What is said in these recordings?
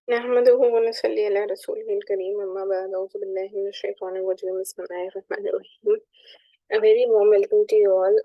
نحمده ونصلي على رسوله الكريم أما بعد أعوذ بالله من الشيطان الرجيم بسم الله الرحمن الرحيم. A very warm welcome to you all.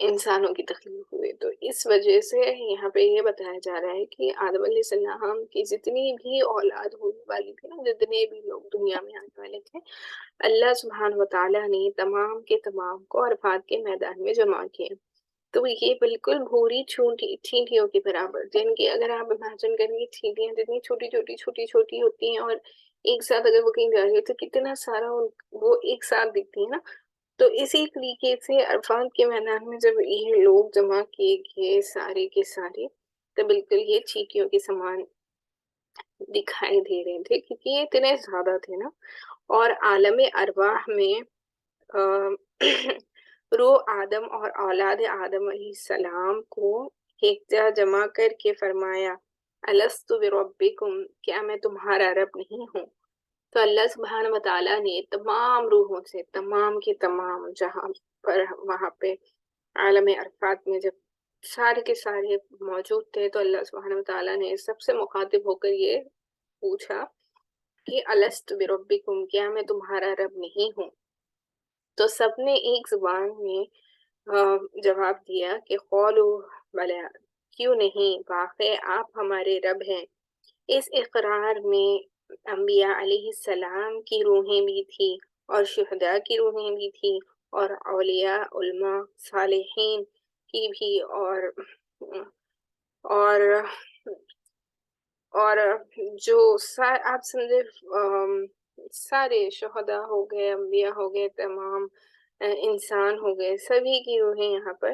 انسانوں کی تخلیق ہوئے۔ تو اس وجہ سے یہاں پہ یہ بتایا جا رہا ہے کہ آدم علیہ السلام کی جتنی بھی اولاد ہونے والی تھی نا، جتنے بھی لوگ دنیا میں آنے والے تھے، اللہ سبحانہ و تعالیٰ نے تمام کے تمام کو عرفات کے میدان میں جمع کیا۔ تو یہ بالکل بھوری چینٹیوں کے برابر، جن کی اگر آپ امیجن کریں گے چینٹیاں جتنی چھوٹی چھوٹی ہوتی ہیں، اور ایک ساتھ اگر وہ کہیں جا رہی ہے تو کتنا سارا وہ ایک ساتھ دکھتی ہے نا۔ تو اسی طریقے سے عرفات کے میدان میں جب یہ لوگ جمع کیے گئے سارے کے سارے، تو بالکل یہ چینٹیوں کے سامان دکھائی دے رہے تھے، کیونکہ یہ اتنے زیادہ تھے نا۔ اور عالم ارواح میں روح آدم اور اولاد آدم علیہ السلام کو ایک جگہ جمع کر کے فرمایا، الست بربکم، کیا میں تمہارا رب نہیں ہوں؟ تو اللہ سبحانہ وتعالیٰ نے تمام روحوں سے، تمام کے تمام جہاں پر وہاں پہ عالم عرفات میں جب سارے کے سارے موجود تھے، تو اللہ سبحانہ وتعالیٰ نے سب سے مخاطب ہو کر یہ پوچھا کہ الست بربکم، کیا میں تمہارا رب نہیں ہوں؟ تو سب نے ایک زبان میں جواب دیا کہ قولو بلا، کیوں نہیں، واقع آپ ہمارے رب ہیں۔ اس اقرار میں انبیاء علیہ السلام کی روحیں بھی تھی، اور شہداء کی روحیں بھی تھی، اور اولیاء، علماء، صالحین کی بھی، اور اور جو آپ سمجھے سارے شہداء ہو گئے، انبیاء ہو گئے، تمام انسان ہو گئے، سبھی کی روحیں یہاں پر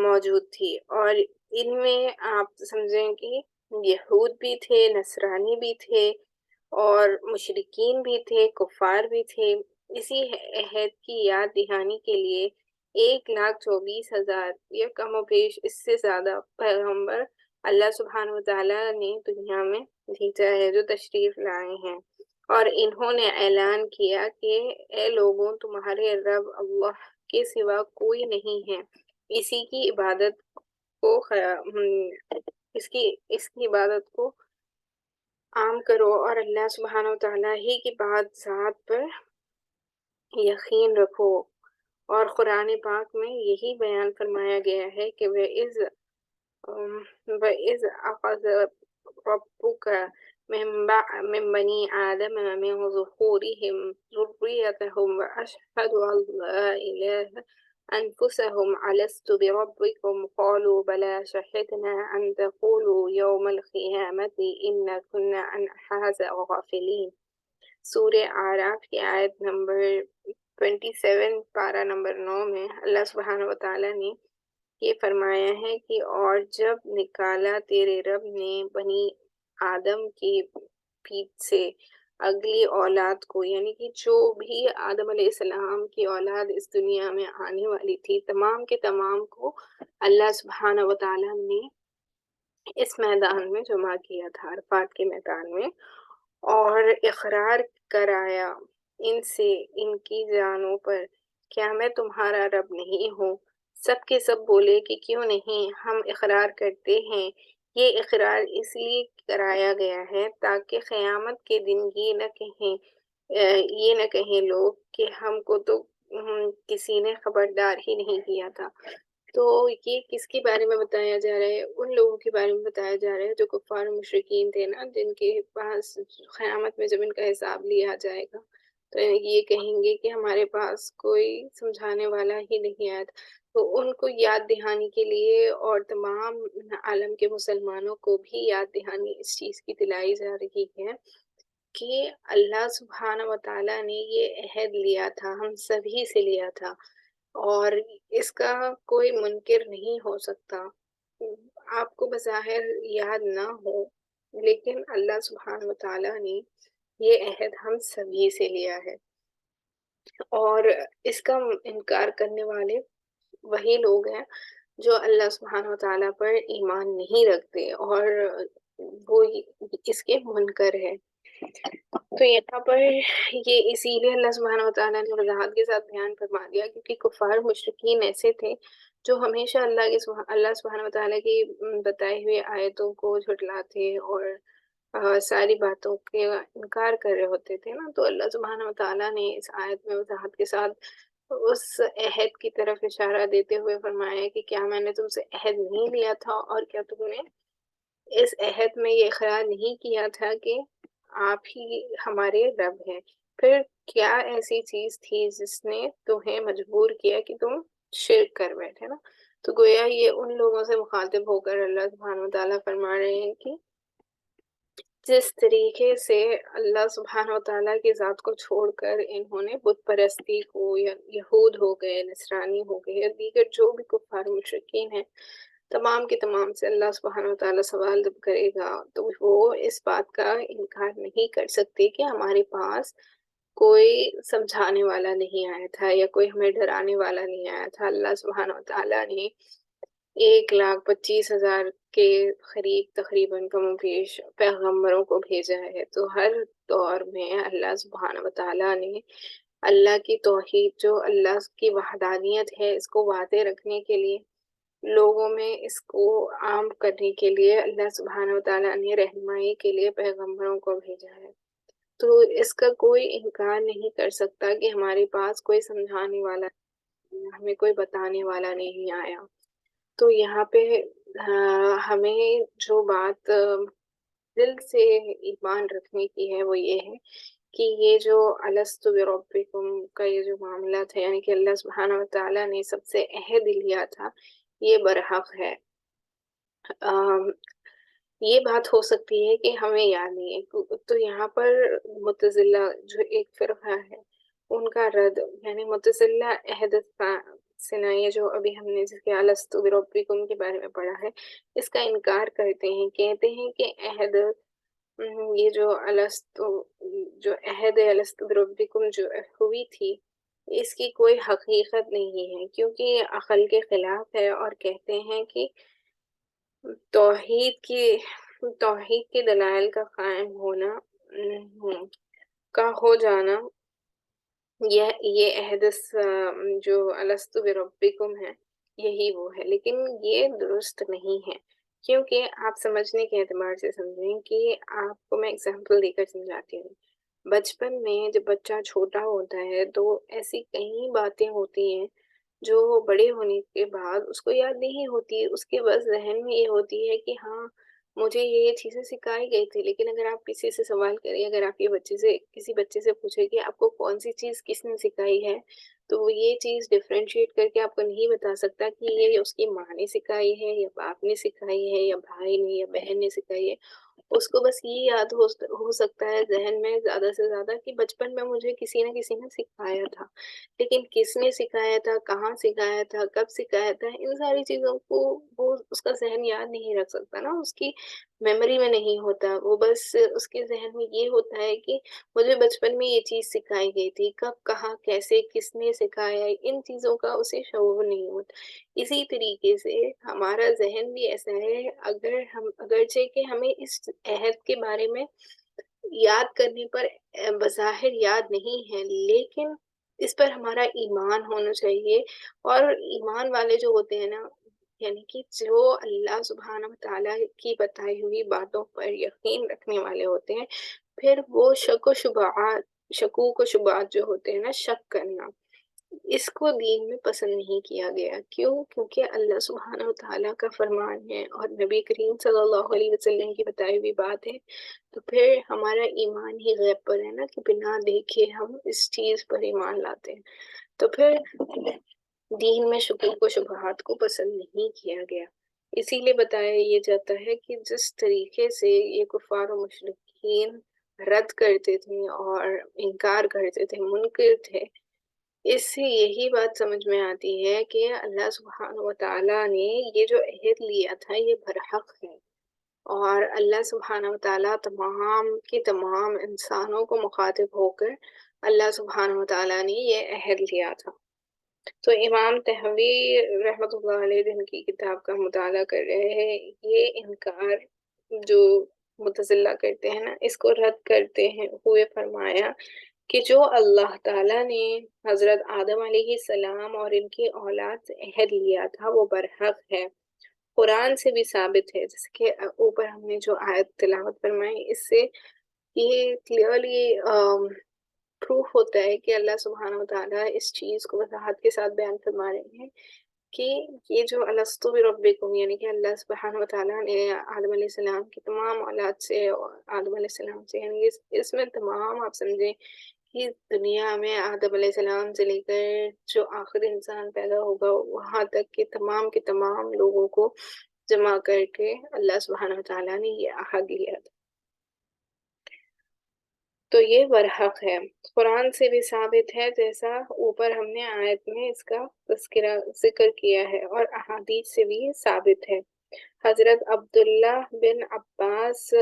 موجود تھی۔ اور ان میں آپ سمجھیں کہ یہود بھی تھے، نصرانی بھی تھے، اور مشرکین بھی تھے، کفار بھی تھے۔ اسی عہد کی یاد دہانی کے لیے 1,24,000 یا کم و بیش اس سے زیادہ پیغمبر اللہ سبحانہ وتعالیٰ نے دنیا میں بھیجا ہے، جو تشریف لائے ہیں۔ اور انہوں نے اعلان کیا کہ اے لوگوں، تمہارے رب اللہ کے سوا کوئی نہیں ہے، اسی کی عبادت کو اس کی عبادت کو عام کرو، اور اللہ سبحانہ وتعالیٰ ہی کی ذات پر یقین رکھو۔ اور قرآن پاک میں یہی بیان فرمایا گیا ہے کہ وَإِذْ أَخَذَ رَبُّكَ مِن بَنِي آدَمَ مِن ظُهُورِهِمْ ذُرِّيَّتَهُمْ وَأَشْهَدُوا عَلَىٰ أَنفُسِهِمْ أَلَسْتُ بِرَبِّكُمْ قَالُوا بَلَىٰ شَهِدْنَا أَن تَقُولُوا يَوْمَ الْقِيَامَةِ إِنَّا كُنَّا عَنْ هَٰذَا غَافِلِينَ۔ سورہ اعراف کی آیت نمبر 27 پارہ نمبر 9 میں اللہ سبحانہ وتعالیٰ نے یہ فرمایا ہے کہ اور جب نکالا تیرے رب نے بنی آدم کی پیٹ سے اگلی اولاد کو، یعنی کہ جو بھی آدم علیہ السلام کی اولاد اس دنیا میں آنے والی تھی، تمام کے تمام کو اللہ سبحانہ وتعالیٰ نے اس میدان میں جمع کیا تھا، عرفات کے میدان میں، اور اقرار کرایا ان سے ان کی جانوں پر، کیا میں تمہارا رب نہیں ہوں؟ سب کے سب بولے کہ کیوں نہیں، ہم اقرار کرتے ہیں۔ یہ اقرار اس لیے کرایا گیا ہے تاکہ قیامت کے دن یہ نہ کہیں لوگ کہ ہم کو تو کسی نے خبردار ہی نہیں کیا تھا۔ تو یہ کس کے بارے میں بتایا جا رہا ہے؟ ان لوگوں کے بارے میں بتایا جا رہا ہے جو کفار و مشرکین تھے نا، جن کے پاس قیامت میں جب ان کا حساب لیا جائے گا تو یہ کہیں گے کہ ہمارے پاس کوئی سمجھانے والا ہی نہیں آیا تھا۔ تو ان کو یاد دہانی کے لیے، اور تمام عالم کے مسلمانوں کو بھی یاد دہانی اس چیز کی دلائی جا رہی ہے کہ اللہ سبحانہ وتعالیٰ نے یہ عہد لیا تھا، ہم سبھی سے لیا تھا، اور اس کا کوئی منکر نہیں ہو سکتا۔ آپ کو بظاہر یاد نہ ہو، لیکن اللہ سبحانہ وتعالیٰ نے یہ عہد ہم سبھی سے لیا ہے، اور اس کا انکار کرنے والے وہی لوگ ہیں جو اللہ سبحانہ وتعالیٰ پر ایمان نہیں رکھتے، اور وہ اس کے منکر ہے۔ تو یہاں پر یہ اسی لیے اللہ سبحانہ وتعالیٰ نے وضاحت کے ساتھ بیان فرما دیا، کیونکہ کفار مشرکین ایسے تھے جو ہمیشہ اللہ سبحانہ وتعالیٰ کی بتائی ہوئی آیتوں کو جھٹلاتے اور ساری باتوں کے انکار کر رہے ہوتے تھے نا۔ تو اللہ سبحانہ وتعالیٰ نے اس آیت میں وضاحت کے ساتھ اس عہد کی طرف اشارہ دیتے ہوئے فرمایا کہ کیا میں نے تم سے عہد نہیں لیا تھا، اور کیا تم نے اس عہد میں یہ خیال نہیں کیا تھا کہ آپ ہی ہمارے رب ہیں؟ پھر کیا ایسی چیز تھی جس نے تمہیں مجبور کیا کہ تم شرک کر بیٹھے نا؟ تو گویا یہ ان لوگوں سے مخاطب ہو کر اللہ سبحانہ وتعالیٰ فرما رہے ہیں کہ جس طریقے سے اللہ سبحانہ وتعالیٰ کی ذات کو چھوڑ کر انہوں نے بت پرستی کو، یا یہود ہو گئے، نصرانی ہو گئے، یا دیگر جو بھی کفار مشرکین ہیں، تمام کے تمام سے اللہ سبحانہ وتعالیٰ سوال جب کرے گا تو وہ اس بات کا انکار نہیں کر سکتے کہ ہمارے پاس کوئی سمجھانے والا نہیں آیا تھا، یا کوئی ہمیں ڈرانے والا نہیں آیا تھا۔ اللہ سبحانہ وتعالیٰ نے 1,25,000 کے قریب تقریباً کم و بیش پیغمبروں کو بھیجا ہے۔ تو ہر دور میں اللہ سبحانہ وتعالیٰ نے اللہ کی توحید، جو اللہ کی وحدانیت ہے، اس کو واضح رکھنے کے لیے، لوگوں میں اس کو عام کرنے کے لیے اللہ سبحانہ وتعالیٰ نے رہنمائی کے لیے پیغمبروں کو بھیجا ہے۔ تو اس کا کوئی انکار نہیں کر سکتا کہ ہمارے پاس کوئی سمجھانے والا نہیں، ہمیں کوئی بتانے والا نہیں آیا۔ تو یہاں پہ ہمیں جو بات دل سے ایمان رکھنے کی ہے وہ یہ ہے کہ یہ جو الست بربکم کا یہ جو معاملہ تھا، یعنی کہ اللہ سبحانہ وتعالیٰ نے سب سے عہد لیا تھا، یہ برحق ہے۔ یہ بات ہو سکتی ہے کہ ہمیں یاد نہیں ہے، تو یہاں پر معتزلہ جو ایک فرقہ ہے ان کا رد، یعنی معتزلہ عہد سنا، یہ جو ابھی ہم نے جس کے الست بربکم کے بارے میں پڑھا ہے، اس کا انکار کرتے ہیں، کہتے ہیں کہ عہد، یہ جو الست، جو عہد الست بربکم جو ہوئی تھی، اس کی کوئی حقیقت نہیں ہے، کیونکہ یہ عقل کے خلاف ہے، اور کہتے ہیں کہ توحید کے دلائل کا قائم ہونا، کا ہو جانا، یہ عہد جو الست بربکم ہے، یہی وہ ہے، لیکن یہ درست نہیں ہے، کیونکہ آپ سمجھنے کے اعتبار سے سمجھیں کہ آپ کو میں اگزامپل دے کر سمجھاتی ہوں۔ بچپن میں جب بچہ چھوٹا ہوتا ہے تو ایسی کئی باتیں ہوتی ہیں جو بڑے ہونے کے بعد اس کو یاد نہیں ہوتی، اس کے بس ذہن میں یہ ہوتی ہے کہ ہاں مجھے یہ چیزیں سکھائی گئی تھی، لیکن اگر آپ کسی سے سوال کریں، اگر آپ کسی بچے سے پوچھیں کہ آپ کو کون سی چیز کس نے سکھائی ہے، تو وہ یہ چیز ڈفرینشیٹ کر کے آپ کو نہیں بتا سکتا کہ یہ اس کی ماں نے سکھائی ہے، یا باپ نے سکھائی ہے، یا بھائی نے یا بہن نے سکھائی ہے۔ اس کو بس یہ یاد ہو سکتا ہے ذہن میں زیادہ سے زیادہ کہ بچپن میں مجھے کسی نہ کسی نے سکھایا تھا، لیکن کس نے سکھایا تھا، کہاں سکھایا تھا، کب سکھایا تھا، ان ساری چیزوں کو وہ اس کا ذہن یاد نہیں رکھ سکتا نا، اس کی میموری میں نہیں ہوتا، وہ بس اس کے ذہن میں یہ ہوتا ہے کہ مجھے بچپن میں یہ چیز سکھائی گئی تھی، کب، کہاں، کیسے، کس نے سکھایا، ان چیزوں کا اسے شعور نہیں ہوتا۔ اسی طریقے سے ہمارا ذہن بھی ایسا ہے، اگرچہ کہ ہمیں اس عہد کے بارے میں یاد کرنے پر بظاہر یاد نہیں ہے، لیکن اس پر ہمارا ایمان ہونا چاہیے، اور ایمان والے جو ہوتے ہیں نا، یعنی کہ جو اللہ سبحانہ وتعالیٰ کی بتائی ہوئی باتوں پر یقین رکھنے والے ہوتے ہیں، پھر وہ شکوک و شبہات جو ہوتے ہیں نا، شک کرنا، اس کو دین میں پسند نہیں کیا گیا۔ کیوں؟ کیونکہ اللہ سبحانہ وتعالیٰ کا فرمان ہے اور نبی کریم صلی اللہ علیہ وسلم کی بتائی ہوئی بات ہے، تو پھر ہمارا ایمان ہی غیب پر ہے نا، کہ بنا دیکھے ہم اس چیز پر ایمان لاتے ہیں، تو پھر دین میں شکوک و شبہات کو پسند نہیں کیا گیا۔ اسی لیے بتایا یہ جاتا ہے کہ جس طریقے سے یہ کفار و مشرکین رد کرتے تھے اور انکار کرتے تھے، منکر تھے، اس سے یہی بات سمجھ میں آتی ہے کہ اللہ سبحانہ وتعالیٰ نے یہ جو عہد لیا تھا یہ برحق ہے، اور اللہ سبحانہ وتعالیٰ تمام کے تمام انسانوں کو مخاطب ہو کر اللہ سبحانہ وتعالیٰ نے یہ عہد لیا تھا۔ تو امام تہوی رحمۃ اللہ علیہ جن کی کتاب کا مطالعہ کر رہے ہیں، یہ انکار جو متزلہ کرتے ہیں نا، اس کو رد کرتے ہیں ہوئے فرمایا کہ جو اللہ تعالیٰ نے حضرت آدم علیہ السلام اور ان کی اولاد سے عہد لیا تھا وہ برحق ہے، قرآن سے بھی ثابت ہے، جیسے کہ اوپر ہم نے جو آیت تلاوت فرمائی، اس سے یہ کلیئرلی پروف ہوتا ہے کہ اللہ سبحانہ وتعالیٰ اس چیز کو وضاحت کے ساتھ بیان فرما رہے ہیں کہ یہ جو الستو بربکم یعنی کہ اللہ سبحانہ وتعالیٰ نے آدم علیہ السلام کی تمام اولاد سے اور آدم علیہ السلام سے یعنی اس میں تمام آپ سمجھیں کہ دنیا میں آدم علیہ السلام سے لے کر جو آخری انسان پیدا ہوگا وہاں تک کے تمام لوگوں کو جمع کر کے اللہ سبحانہ وتعالیٰ نے یہ عہد لیا تھا. تو یہ برحق ہے، قرآن سے بھی ثابت ہے جیسا اوپر ہم نے آیت میں اس کا تذکرہ ذکر کیا ہے، اور احادیث سے بھی یہ ثابت ہے. حضرت عبداللہ بن عباس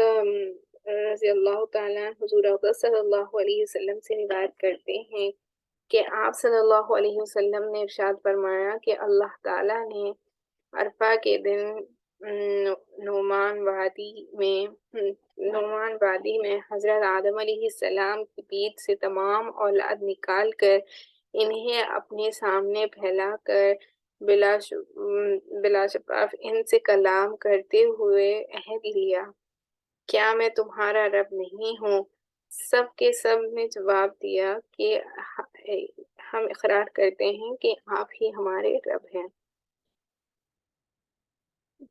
رضی اللہ تعالیٰ حضور اقدس صلی اللہ علیہ وسلم سے روایت کرتے ہیں کہ آپ صلی اللہ علیہ وسلم نے ارشاد فرمایا کہ اللہ تعالیٰ نے عرفہ کے دن نعمان وادی میں حضرت آدم علیہ السلام کی پیٹھ سے تمام اولاد نکال کر انہیں اپنے سامنے پھیلا کر بلا شفاف ان سے کلام کرتے ہوئے عہد لیا، کیا میں تمہارا رب نہیں ہوں؟ سب کے سب نے جواب دیا کہ ہم اقرار کرتے ہیں کہ آپ ہی ہمارے رب ہیں.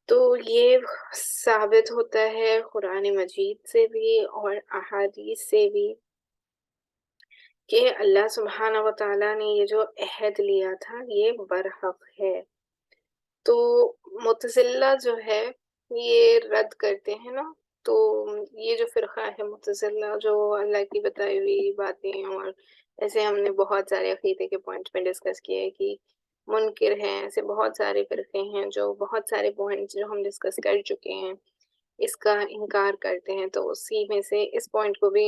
تو یہ ثابت ہوتا ہے قرآن مجید سے بھی اور احادیث سے بھی کہ اللہ سبحانہ وتعالیٰ نے یہ جو عہد لیا تھا یہ برحق ہے. تو معتزلہ جو ہے یہ رد کرتے ہیں نا، تو یہ جو فرقہ ہے معتزلہ جو اللہ کی بتائی ہوئی باتیں، اور ایسے ہم نے بہت سارے عقیدے کے پوائنٹ میں ڈسکس کیے کہ منکر ہیں، ایسے بہت سارے فرقے ہیں جو بہت سارے پوائنٹس جو ہم ڈسکس کر چکے ہیں اس کا انکار کرتے ہیں. تو اسی میں سے اس پوائنٹ کو بھی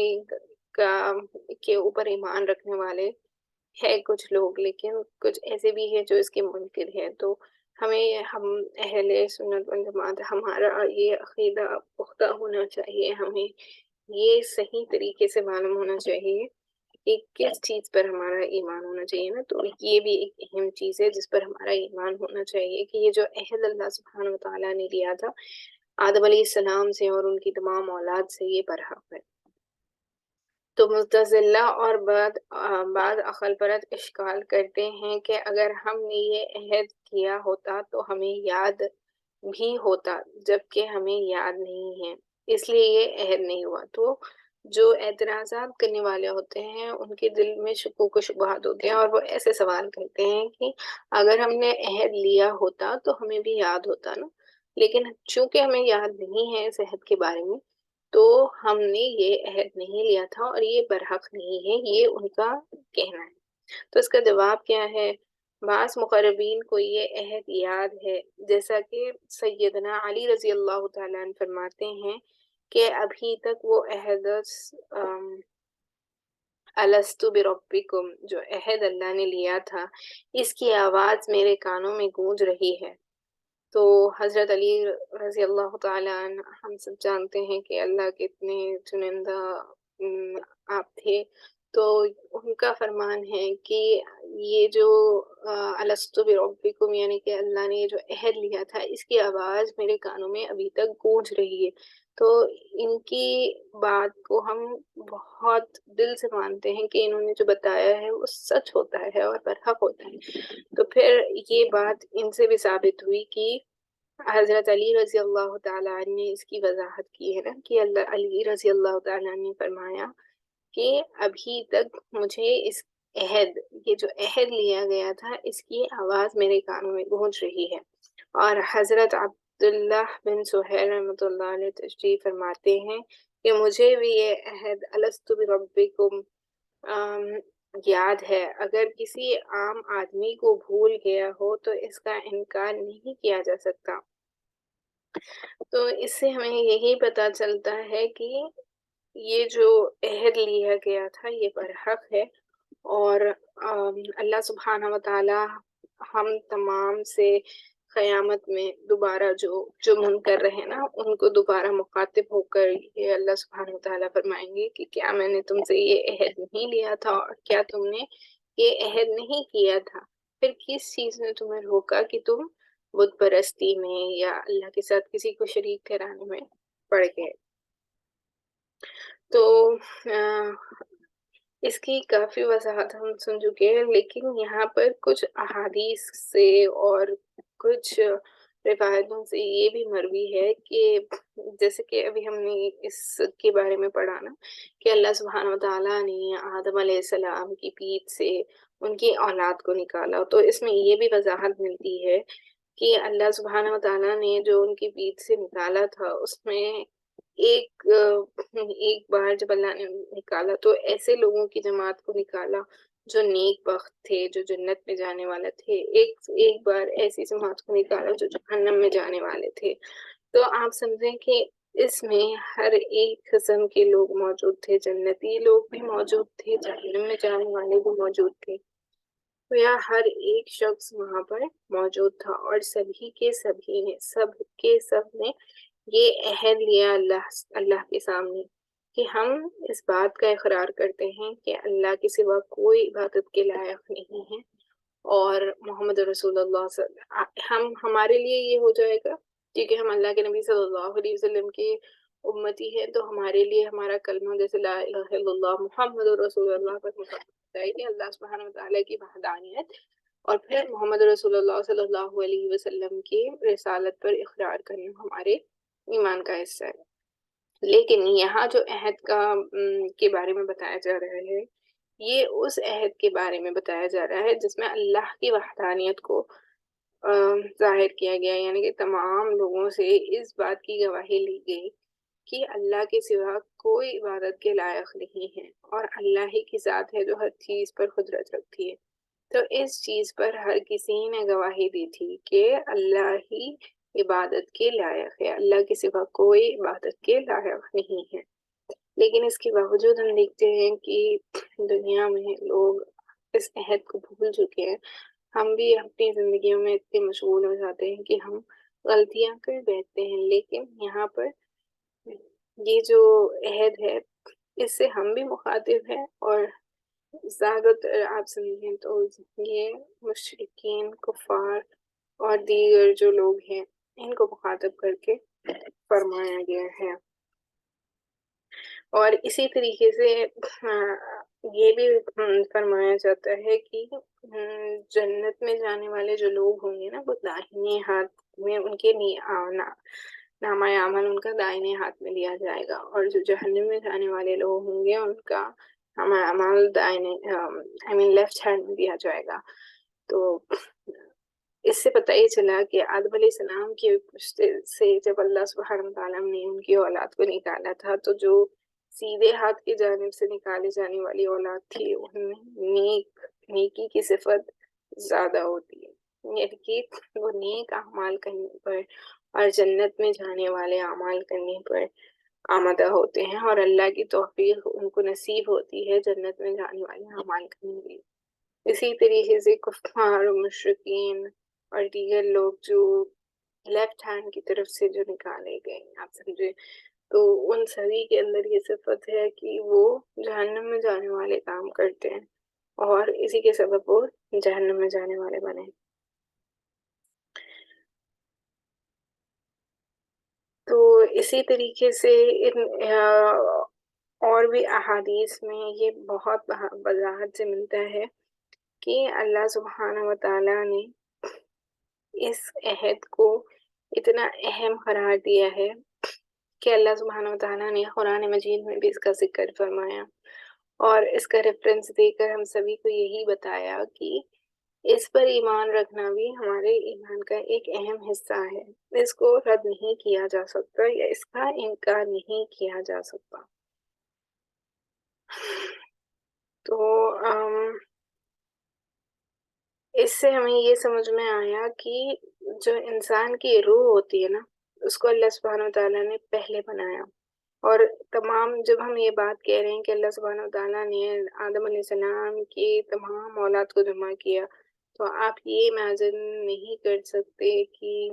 کے اوپر ایمان رکھنے والے ہے کچھ لوگ، لیکن کچھ ایسے بھی ہیں جو اس کے منکر ہیں. تو ہم اہل سنت والجماعت ہمارا یہ عقیدہ پختہ ہونا چاہیے، ہمیں یہ صحیح طریقے سے معلوم ہونا چاہیے کہ کس چیز پر ہمارا ایمان ہونا چاہیے نا. تو یہ بھی ایک اہم چیز ہے جس پر ہمارا ایمان ہونا چاہیے کہ یہ جو عہد اللہ سبحانہ وتعالیٰ نے لیا تھا آدم علیہ السلام سے اور ان کی تمام اولاد سے یہ برحق ہے. تو معتزلہ اور بعض عقل پرست اشکال کرتے ہیں کہ اگر ہم نے یہ عہد کیا ہوتا تو ہمیں یاد بھی ہوتا، جبکہ ہمیں یاد نہیں ہے اس لیے یہ عہد نہیں ہوا. تو جو اعتراضات کرنے والے ہوتے ہیں ان کے دل میں شکوک و شبہات ہوتے ہیں اور وہ ایسے سوال کرتے ہیں کہ اگر ہم نے عہد لیا ہوتا تو ہمیں بھی یاد ہوتا نا، لیکن چونکہ ہمیں یاد نہیں ہے اس عہد کے بارے میں تو ہم نے یہ عہد نہیں لیا تھا اور یہ برحق نہیں ہے، یہ ان کا کہنا ہے. تو اس کا جواب کیا ہے؟ بعض مقربین کو یہ عہد یاد ہے، جیسا کہ سیدنا علی رضی اللہ تعالیٰ عنہ فرماتے ہیں کہ ابھی تک وہ عہد الستو بربکم جو عہد اللہ نے لیا تھا اس کی آواز میرے کانوں میں گونج رہی ہے. تو حضرت علی رضی اللہ تعالیٰ عنہ ہم سب جانتے ہیں کہ اللہ کے اتنے چنندہ آپ تھے، تو ان کا فرمان ہے کہ یہ جو الستو بربکم یعنی کہ اللہ نے یہ جو عہد لیا تھا اس کی آواز میرے کانوں میں ابھی تک گونج رہی ہے. تو ان کی بات کو ہم بہت دل سے مانتے ہیں کہ انہوں نے جو بتایا ہے وہ سچ ہوتا ہے اور برحق ہوتا ہے. تو پھر یہ بات ان سے بھی ثابت ہوئی کہ حضرت علی رضی اللہ تعالیٰ عنہ نے اس کی وضاحت کی ہے نا کہ علی رضی اللہ تعالیٰ عنہ نے فرمایا کہ ابھی تک مجھے اس عہد یہ جو عہد لیا گیا تھا اس کی آواز میرے کانوں میں گونج رہی ہے. اور حضرت عبداللہ بن سہیل رحمۃ اللہ علیہ تشریح فرماتے ہیں کہ مجھے بھی یہ عہد الستو بربکم یاد ہے، اگر کسی عام آدمی کو بھول گیا ہو تو اس کا انکار نہیں کیا جا سکتا. تو اس سے ہمیں یہی پتہ چلتا ہے کہ یہ جو عہد لیا گیا تھا یہ برحق ہے، اور اللہ سبحانہ وتعالیٰ ہم تمام سے قیامت میں دوبارہ جو منکر رہے نا ان کو دوبارہ مخاطب ہو کر یہ اللہ سبحانہ وتعالیٰ فرمائیں گے کہ کیا میں نے تم سے یہ عہد نہیں لیا تھا اور کیا تم نے یہ عہد نہیں کیا تھا؟ پھر کس چیز نے تمہیں روکا کہ تم بت پرستی میں یا اللہ کے ساتھ کسی کو شریک ٹھہرانے میں پڑ گئے؟ تو اس کی کافی وضاحت ہم سن چکے ہیں، لیکن یہاں پر کچھ احادیث سے اور کچھ روایتوں سے یہ بھی مروی ہے کہ جیسے کہ ابھی ہم نے اس کے بارے میں پڑھا نا کہ اللہ سبحانہ وتعالیٰ نے آدم علیہ السلام کی پیٹھ سے ان کی اولاد کو نکالا، تو اس میں یہ بھی وضاحت ملتی ہے کہ اللہ سبحانہ وتعالیٰ نے جو ان کی پیٹھ سے نکالا تھا اس میں ایک بار جب اللہ نے نکالا تو ایسے لوگوں کی جماعت کو نکالا جو نیک بخت تھے، جو جنت میں جانے والے تھے، ایک بار ایسی جماعت کو نکالا جو جہنم میں جانے والے تھے۔ تو آپ سمجھیں کہ اس میں ہر ایک قسم کے لوگ موجود تھے، جنتی لوگ بھی موجود تھے، جہنم میں جانے والے بھی موجود تھے، تو یا ہر ایک شخص وہاں پر موجود تھا، اور سبھی کے سب نے یہ عہد لیا اللہ کے سامنے کہ ہم اس بات کا اقرار کرتے ہیں کہ اللہ کے سوا کوئی عبادت کے لائق نہیں ہے، اور محمد رسول اللہ ہمارے لیے یہ ہو جائے گا کیونکہ ہم اللہ کے نبی صلی اللہ علیہ وسلم کے امتی ہیں، تو ہمارے لیے ہمارا کلمہ جیسے لا الہ الا اللہ محمد رسول اللہ پر مقدم ہے کہ اللہ سبحانہ وتعالیٰ کی وحدانیت، اور پھر محمد رسول اللہ صلی اللہ علیہ وسلم کی رسالت پر اقرار کرنا ہمارے ایمان کا حصہ ہے۔ لیکن یہاں جو عہد کے بارے میں بتایا جا رہا ہے، یہ اس عہد کے بارے میں بتایا جا رہا ہے جس میں اللہ کی وحدانیت کو ظاہر کیا گیا، یعنی کہ تمام لوگوں سے اس بات کی گواہی لی گئی کہ اللہ کے سوا کوئی عبادت کے لائق نہیں ہے، اور اللہ ہی کی ذات ہے جو ہر چیز پر قدرت رکھتی ہے۔ تو اس چیز پر ہر کسی نے گواہی دی تھی کہ اللہ ہی عبادت کے لائق ہے، اللہ کے سوا کوئی عبادت کے لائق نہیں ہے۔ لیکن اس کے باوجود ہم دیکھتے ہیں کہ دنیا میں لوگ اس عہد کو بھول چکے ہیں، ہم بھی اپنی زندگیوں میں اتنے مشغول ہو جاتے ہیں کہ ہم غلطیاں کر بیٹھتے ہیں، لیکن یہاں پر یہ جو عہد ہے اس سے ہم بھی مخاطب ہیں، اور زیادہ تر آپ سمجھیں تو یہ مشرکین، کفار اور دیگر جو لوگ ہیں ان کو مخاطب کر کے فرمایا گیا ہے۔ اور اسی طریقے سے یہ بھی فرمایا جاتا ہے کہ جنت میں جانے والے جو لوگ ہوں گے نا، وہ داہنے ہاتھ میں ان کے نامہ اعمال ان کا دائنے ہاتھ میں لیا جائے گا، اور جو جہنم میں جانے والے لوگ ہوں گے ان کا نامہ اعمال لیفٹ ہینڈ میں دیا جائے گا۔ تو اس سے پتہ یہ چلا کہ آدم علیہ السلام کے پشتے سے جب اللہ سبحانہ وتعالیٰ نے ان کی اولاد کو نکالا تھا، تو جو سیدھے ہاتھ کی جانب سے نکالے جانے والی اولاد تھی ان میں نیکی کی صفت زیادہ ہوتی ہے، یعنی کہ وہ نیک اعمال کرنے پر اور جنت میں جانے والے اعمال کرنے پر آمدہ ہوتے ہیں، اور اللہ کی توفیق ان کو نصیب ہوتی ہے جنت میں جانے والے اعمال کرنے کی۔ اسی طریقے سے کفار و مشرکین اور دیگر لوگ جو لیفٹ ہینڈ کی طرف سے جو نکالے گئے، آپ سمجھے، تو ان سبھی کے اندر یہ صفت ہے کہ وہ جہنم میں جانے والے کام کرتے ہیں، اور اسی کے سبب وہ جہنم میں جانے والے بنے۔ تو اسی طریقے سے اور بھی احادیث میں یہ بہت وضاحت سے ملتا ہے کہ اللہ سبحانہ وتعالیٰ نے اس عہد کو اتنا اہم قرار دیا ہے کہ اللہ سبحانہ وتعالیٰ نے قرآن مجید میں بھی اس کا ذکر فرمایا، اور اس کا ریفرنس دے کر ہم سبھی کو یہی بتایا کہ اس پر ایمان رکھنا بھی ہمارے ایمان کا ایک اہم حصہ ہے، اس کو رد نہیں کیا جا سکتا یا اس کا انکار نہیں کیا جا سکتا۔ تو اس سے ہمیں یہ سمجھ میں آیا کہ جو انسان کی روح ہوتی ہے نا، اس کو اللہ سبحانہ وتعالیٰ نے پہلے بنایا، اور تمام جب ہم یہ بات کہہ رہے ہیں کہ اللہ سبحانہ وتعالیٰ نے آدم علیہ السلام کی تمام اولاد کو جمع کیا، تو آپ یہ امیجن نہیں کر سکتے کہ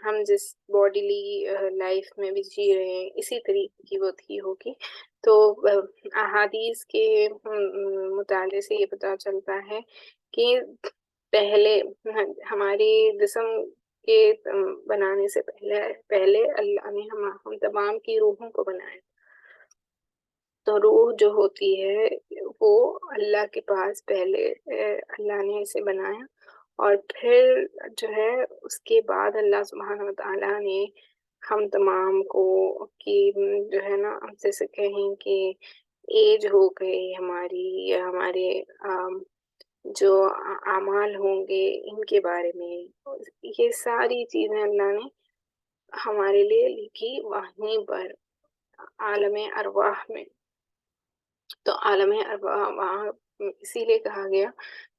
ہم جس باڈیلی لائف میں بھی جی رہے ہیں اسی طریقے کی وہ تھی ہوگی۔ تو احادیث کے مطالعے سے یہ پتہ چلتا ہے کہ پہلے ہماری جسم کے بنانے سے پہلے اللہ نے ہم تمام کی روحوں کو بنایا، تو روح جو ہوتی ہے وہ اللہ کے پاس پہلے اللہ نے اسے بنایا، اور پھر جو ہے اس کے بعد اللہ سبحانہ وتعالیٰ نے ہم تمام کو کہ جو ہے نا ہم جیسے کہیں کہ ایج ہو گئی ہماری، یا ہمارے جو اعمال ہوں گے ان کے بارے میں، یہ ساری چیزیں اللہ نے ہمارے لیے لکھی وہیں پر عالم ارواح میں۔ تو عالم ارواح وہاں اسی لیے کہا گیا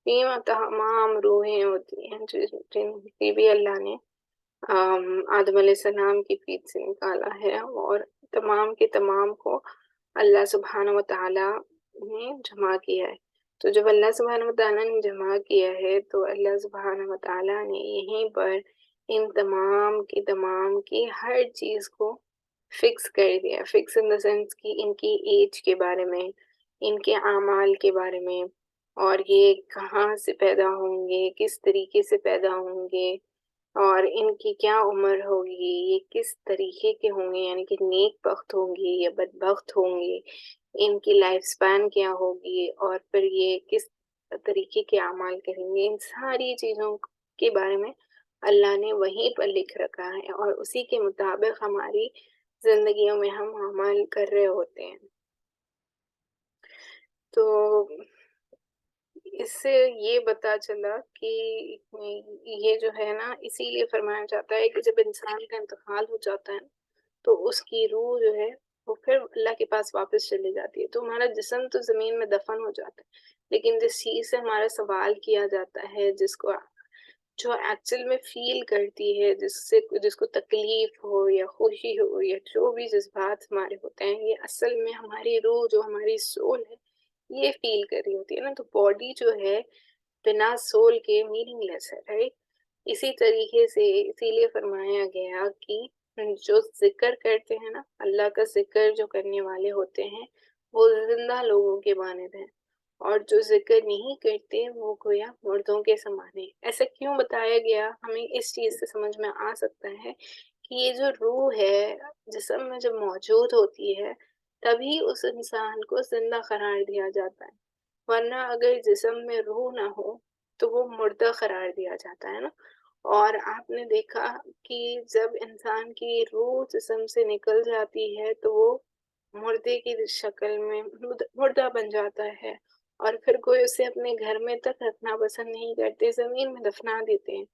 کہ وہاں تمام روحیں ہوتی ہیں جن کی بھی اللہ نے آدم علیہ السلام کی پیٹ سے نکالا ہے، اور تمام کے تمام کو اللہ سبحانہ وتعالیٰ نے جمع کیا ہے۔ تو جب اللہ سبحانہ وتعالیٰ نے جمع کیا ہے تو اللہ سبحانہ وتعالیٰ نے یہیں پر ان تمام کی ہر چیز کو فکس کر دیا، فکس ان دا سینس کہ ان کی ایج کے بارے میں، ان کے اعمال کے بارے میں، اور یہ کہاں سے پیدا ہوں گے، کس طریقے سے پیدا ہوں گے، اور ان کی کیا عمر ہوگی، یہ کس طریقے کے ہوں گے، یعنی کہ نیک بخت ہوں گے یا بدبخت ہوں گے، ان کی لائف سپین کیا ہوگی، اور پھر یہ کس طریقے کے اعمال کریں گے، ان ساری چیزوں کے بارے میں اللہ نے وہیں پر لکھ رکھا ہے، اور اسی کے مطابق ہماری زندگیوں میں ہم عمل کر رہے ہوتے ہیں۔ تو اس سے یہ پتا چلا کہ یہ جو ہے نا اسی لیے فرمایا جاتا ہے کہ جب انسان کا انتقال ہو جاتا ہے تو اس کی روح جو ہے وہ پھر اللہ کے پاس واپس چلی جاتی ہے۔ تو ہمارا جسم تو زمین میں دفن ہو جاتا ہے، لیکن جس چیز سے ہمارا سوال کیا جاتا ہے، جس کو جو ایکچوئل میں فیل کرتی ہے، جس کو تکلیف ہو یا خوشی ہو یا جو بھی جذبات ہمارے ہوتے ہیں، یہ اصل میں ہماری روح جو ہماری سول ہے یہ فیل کر رہی ہوتی ہے نا۔ تو باڈی جو ہے بنا سول کے میننگ لیس ہے، رائٹ؟ اسی طریقے سے اسی لیے فرمایا گیا کہ جو ذکر کرتے ہیں نا، اللہ کا ذکر جو کرنے والے ہوتے ہیں وہ زندہ لوگوں کے مانند ہیں، اور جو ذکر نہیں کرتے وہ گویا مردوں کے سمان ہیں۔ ایسا کیوں بتایا گیا؟ ہمیں اس چیز سے سمجھ میں آ سکتا ہے کہ یہ جو روح ہے جسم میں جب موجود ہوتی ہے تبھی اس انسان کو زندہ قرار دیا جاتا ہے، ورنہ اگر جسم میں روح نہ ہو تو وہ مردہ قرار دیا جاتا ہے نا۔ اور آپ نے دیکھا کہ جب انسان کی روح جسم سے نکل جاتی ہے تو وہ مردے کی شکل میں مردہ بن جاتا ہے، اور پھر کوئی اسے اپنے گھر میں تک رکھنا پسند نہیں کرتے، زمین میں دفنا دیتے ہیں۔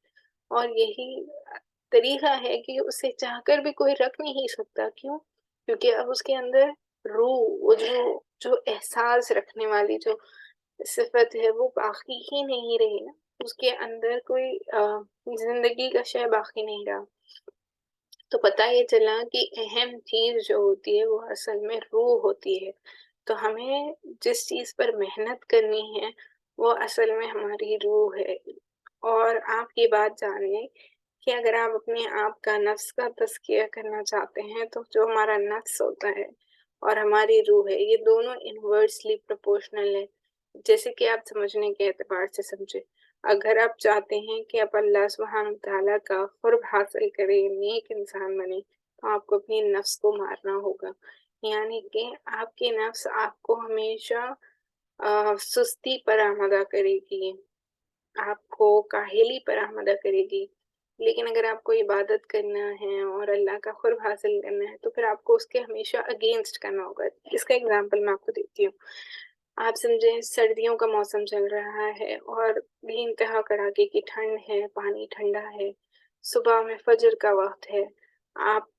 اور یہی طریقہ ہے کہ اسے چاہ کر بھی کوئی رکھ نہیں سکتا، کیوں؟ کیونکہ اب اس کے اندر روح، وہ جو احساس رکھنے والی جو صفت ہے وہ باقی ہی نہیں رہی نا، اس کے اندر کوئی زندگی کا شے باقی نہیں رہا۔ تو پتہ یہ چلا کہ اہم چیز جو ہوتی ہے وہ اصل میں روح ہوتی ہے۔ تو ہمیں جس چیز پر محنت کرنی ہے وہ اصل میں ہماری روح ہے۔ اور آپ یہ بات جان لیں کہ اگر آپ اپنے آپ کا نفس کا تزکیہ کرنا چاہتے ہیں تو جو ہمارا نفس ہوتا ہے اور ہماری روح ہے یہ دونوں انورسلی پروپورشنل ہے۔ جیسے کہ آپ سمجھنے کے اعتبار سے سمجھے، اگر آپ چاہتے ہیں کہ آپ اللہ سبحانہ تعالیٰ کا قرب حاصل کریں، نیک انسان بنیں، تو آپ کو اپنی نفس کو مارنا ہوگا، یعنی کہ آپ کے نفس آپ کو ہمیشہ سستی پر آمادہ کرے گی، آپ کو کاہلی پر آمادہ کرے گی۔ لیکن اگر آپ کو عبادت کرنا ہے اور اللہ کا قرب حاصل کرنا ہے تو پھر آپ کو اس کے ہمیشہ اگینسٹ کرنا ہوگا۔ اس کا اگزامپل میں آپ کو دیتی ہوں۔ آپ سمجھیں سردیوں کا موسم چل رہا ہے اور بھی انتہا کڑاکے کی ٹھنڈ ہے، پانی ٹھنڈا ہے، صبح میں فجر کا وقت ہے، آپ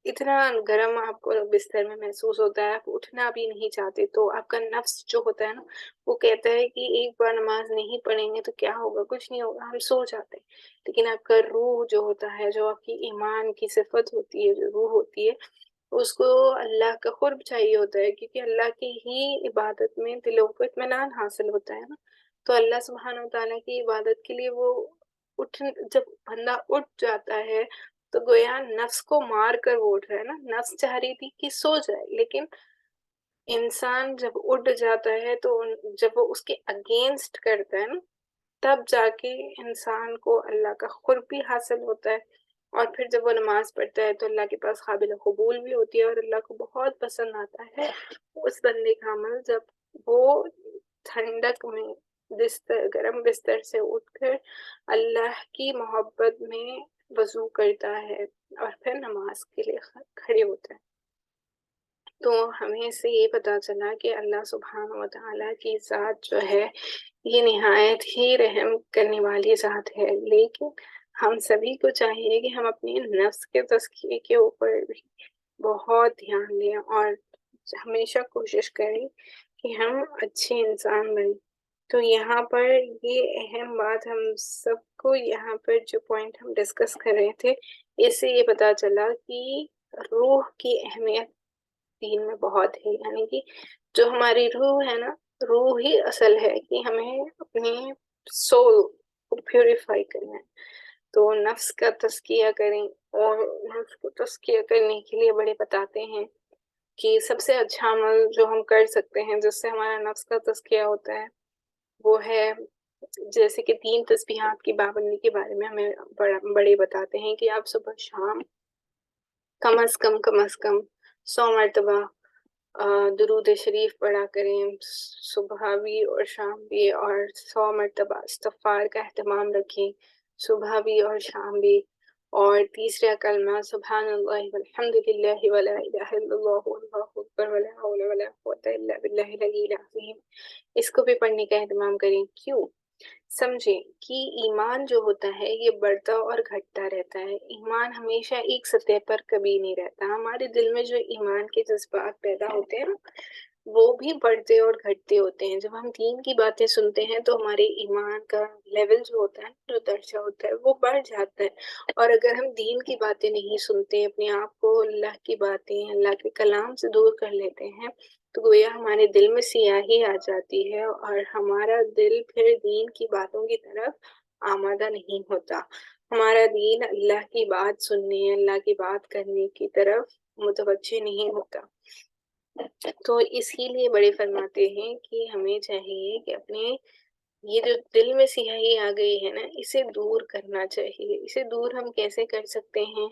اتنا گرم آپ کو بستر میں محسوس ہوتا ہے، آپ اٹھنا بھی نہیں چاہتے، تو آپ کا نفس جو ہوتا ہے نا وہ کہتا ہے کہ ایک بار نماز نہیں پڑھیں گے تو کیا ہوگا، کچھ نہیں ہوگا، ہم سو جاتے ہیں۔ لیکن آپ کا روح جو ہوتا ہے، جو آپ کی ایمان کی صفت ہوتی ہے، جو روح ہوتی ہے، اس کو اللہ کا قرب چاہیے ہوتا ہے، کیونکہ اللہ کی ہی عبادت میں دلوں کو اطمینان حاصل ہوتا ہے نا۔ تو اللہ سبحانہ وتعالیٰ کی عبادت کے لیے وہ جب بندہ اٹھ جاتا ہے تو گویا نفس کو مار کر وہ اٹھ رہا ہے نا۔ نفس چاہ رہی تھی کہ سو جائے، لیکن انسان جب اٹھ جاتا ہے تو جب وہ اس کے اگینسٹ کرتا ہے نا تب جا کے انسان کو اللہ کا قرب بھی حاصل ہوتا ہے، اور پھر جب وہ نماز پڑھتا ہے تو اللہ کے پاس قابل قبول بھی ہوتی ہے اور اللہ کو بہت پسند آتا ہے اس بندے کا عمل جب وہ ٹھنڈک میں گرم بستر سے اٹھ کر اللہ کی محبت میں وضو کرتا ہے اور پھر نماز کے لیے کھڑے ہوتا ہے۔ تو ہمیں اس سے یہ پتا چلا کہ اللہ سبحانہ و تعالیٰ کی ذات جو ہے یہ نہایت ہی رحم کرنے والی ذات ہے، لیکن ہم سبھی کو چاہیے کہ ہم اپنے نفس کے تزکیے کے اوپر بھی بہت دھیان دیں اور ہمیشہ کوشش کریں کہ ہم اچھے انسان بنیں۔ تو یہاں پر یہ اہم بات ہم سب کو یہاں پر جو پوائنٹ ہم ڈسکس کر رہے تھے اس سے یہ پتا چلا کہ روح کی اہمیت دین میں بہت ہے، یعنی کہ جو ہماری روح ہے نا، روح ہی اصل ہے کہ ہمیں اپنے سول کو پیوریفائی کرنا ہے۔ تو نفس کا تزکیہ کریں، اور نفس کو تزکیہ کرنے کے لیے بڑے بتاتے ہیں کہ سب سے اچھا عمل جو ہم کر سکتے ہیں جس سے ہمارا نفس کا تزکیہ ہوتا ہے وہ ہے جیسے کہ 3 تسبیحات کی پابندی کے بارے میں ہمیں بڑے بتاتے ہیں کہ آپ صبح شام کم از کم 100 مرتبہ درود شریف پڑھا کریں، صبح بھی اور شام بھی، اور 100 مرتبہ استغفار کا اہتمام رکھیں، صبح بھی اور شام بھی۔ اور تیسرا کلمہ سبحان اللہ والحمد للہ ولا الہ الا اللہ واللہ اکبر ولا حول ولا قوۃ الا باللہ العلی العظیم، اس کو بھی پڑھنے کا اہتمام کریں۔ کیوں؟ سمجھیں کہ ایمان جو ہوتا ہے یہ بڑھتا اور گھٹتا رہتا ہے، ایمان ہمیشہ ایک سطح پر کبھی نہیں رہتا۔ ہمارے دل میں جو ایمان کے جذبات پیدا ہوتے ہیں نا وہ بھی بڑھتے اور گھٹتے ہوتے ہیں۔ جب ہم دین کی باتیں سنتے ہیں تو ہمارے ایمان کا لیول جو ہوتا ہے، جو درجہ ہوتا ہے وہ بڑھ جاتا ہے، اور اگر ہم دین کی باتیں نہیں سنتے، اپنے آپ کو اللہ کی باتیں، اللہ کے کلام سے دور کر لیتے ہیں، تو گویا ہمارے دل میں سیاہی آ جاتی ہے اور ہمارا دل پھر دین کی باتوں کی طرف آمادہ نہیں ہوتا، ہمارا دین اللہ کی بات سننے، اللہ کی بات کرنے کی طرف متوجہ نہیں ہوتا۔ تو اسی لیے بڑے فرماتے ہیں کہ ہمیں چاہیے کہ اپنے یہ جو دل میں سیاہی آ گئی ہے نا اسے دور کرنا چاہیے۔ اسے دور ہم کیسے کر سکتے ہیں؟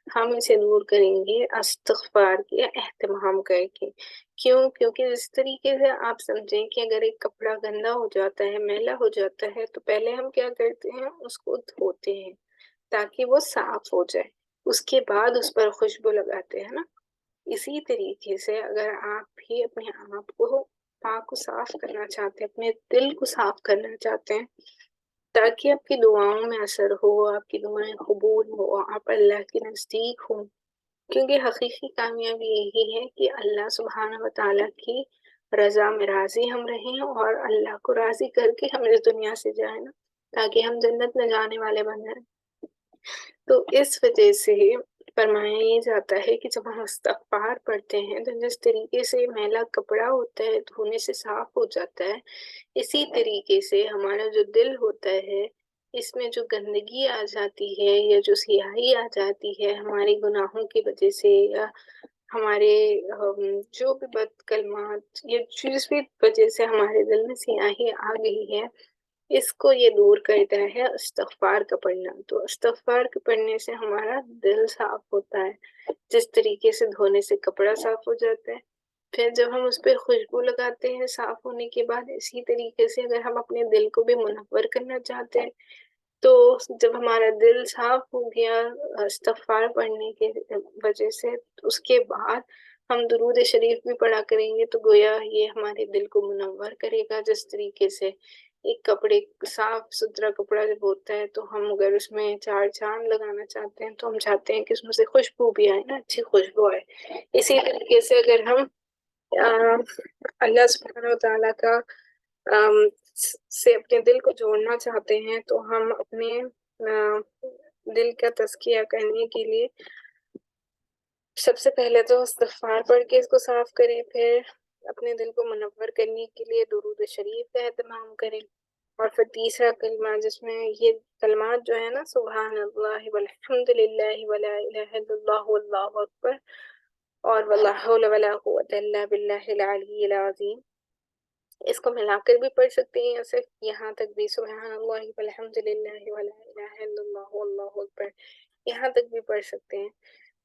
ہم اسے دور کریں گے استغفار کے اہتمام کر کے۔ کیوں؟ کیونکہ اس طریقے سے آپ سمجھیں کہ اگر ایک کپڑا گندا ہو جاتا ہے، میلا ہو جاتا ہے، تو پہلے ہم کیا کرتے ہیں؟ اس کو دھوتے ہیں تاکہ وہ صاف ہو جائے، اس کے بعد اس پر خوشبو لگاتے ہیں نا۔ اسی طریقے سے اگر آپ بھی اپنے آپ کو پاک و صاف کرنا چاہتے ہیں، اپنے دل کو صاف کرنا چاہتے ہیں تاکہ آپ کی دعاؤں میں اثر ہو، آپ کی دعائیں قبول ہو، آپ اللہ کے نزدیک ہوں، کیونکہ حقیقی کامیابی یہی ہے کہ اللہ سبحانہ و تعالیٰ کی رضا میں راضی ہم رہیں اور اللہ کو راضی کر کے ہم اس دنیا سے جائیں نا، تاکہ ہم جنت میں جانے والے بن جائیں۔ تو اس وجہ سے فرمایا یہ جاتا ہے کہ جب ہم استغفار پڑھتے ہیں تو جس طریقے سے میلا کپڑا ہوتا ہے دھونے سے صاف ہو جاتا ہے، اسی طریقے سے ہمارا جو دل ہوتا ہے اس میں جو گندگی آ جاتی ہے یا جو سیاہی آ جاتی ہے ہمارے گناہوں کی وجہ سے، یا ہمارے جو بھی بد کلمات یا جس بھی وجہ سے ہمارے دل میں سیاہی آ گئی ہے، اس کو یہ دور کرتا ہے استغفار کا پڑھنا۔ تو استغفار کے پڑھنے سے ہمارا دل صاف ہوتا ہے، جس طریقے سے دھونے سے کپڑا صاف ہو جاتا ہے، پھر جب ہم اس پہ خوشبو لگاتے ہیں صاف ہونے کے بعد، اسی طریقے سے اگر ہم اپنے دل کو بھی منور کرنا چاہتے ہیں تو جب ہمارا دل صاف ہو گیا استغفار پڑھنے کے وجہ سے، اس کے بعد ہم درود شریف بھی پڑھا کریں گے تو گویا یہ ہمارے دل کو منور کرے گا۔ جس طریقے سے ایک کپڑے صاف ستھرا کپڑا جب ہوتا ہے تو ہم اگر اس میں 4 چاند لگانا چاہتے ہیں تو ہم چاہتے ہیں کہ اس میں سے خوشبو بھی آئے نا، اچھی خوشبو آئے۔ اسی طریقے سے اگر ہم اللہ سبحانہ و تعالیٰ کا سے اپنے دل کو جوڑنا چاہتے ہیں تو ہم اپنے دل کا تزکیہ کرنے کے لیے سب سے پہلے تو استغفار پڑھ کے اس کو صاف کریں، پھر اپنے دل کو منور کرنے کے لیے درود شریف کا اہتمام کریں، اور پھر تیسرا کلمہ جس میں یہ کلمات جو ہے نا سبحان اللہ والحمد للہ ولا الہ الا اللہ واللہ اکبر اور ولا حول ولا قوۃ الا باللہ العلی العظیم، اس کو ملا کر بھی پڑھ سکتے ہیں، یا صرف یہاں تک بھی سبحان اللہ والحمد للہ ولا الہ الا اللہ واللہ اکبر یہاں تک بھی پڑھ سکتے ہیں۔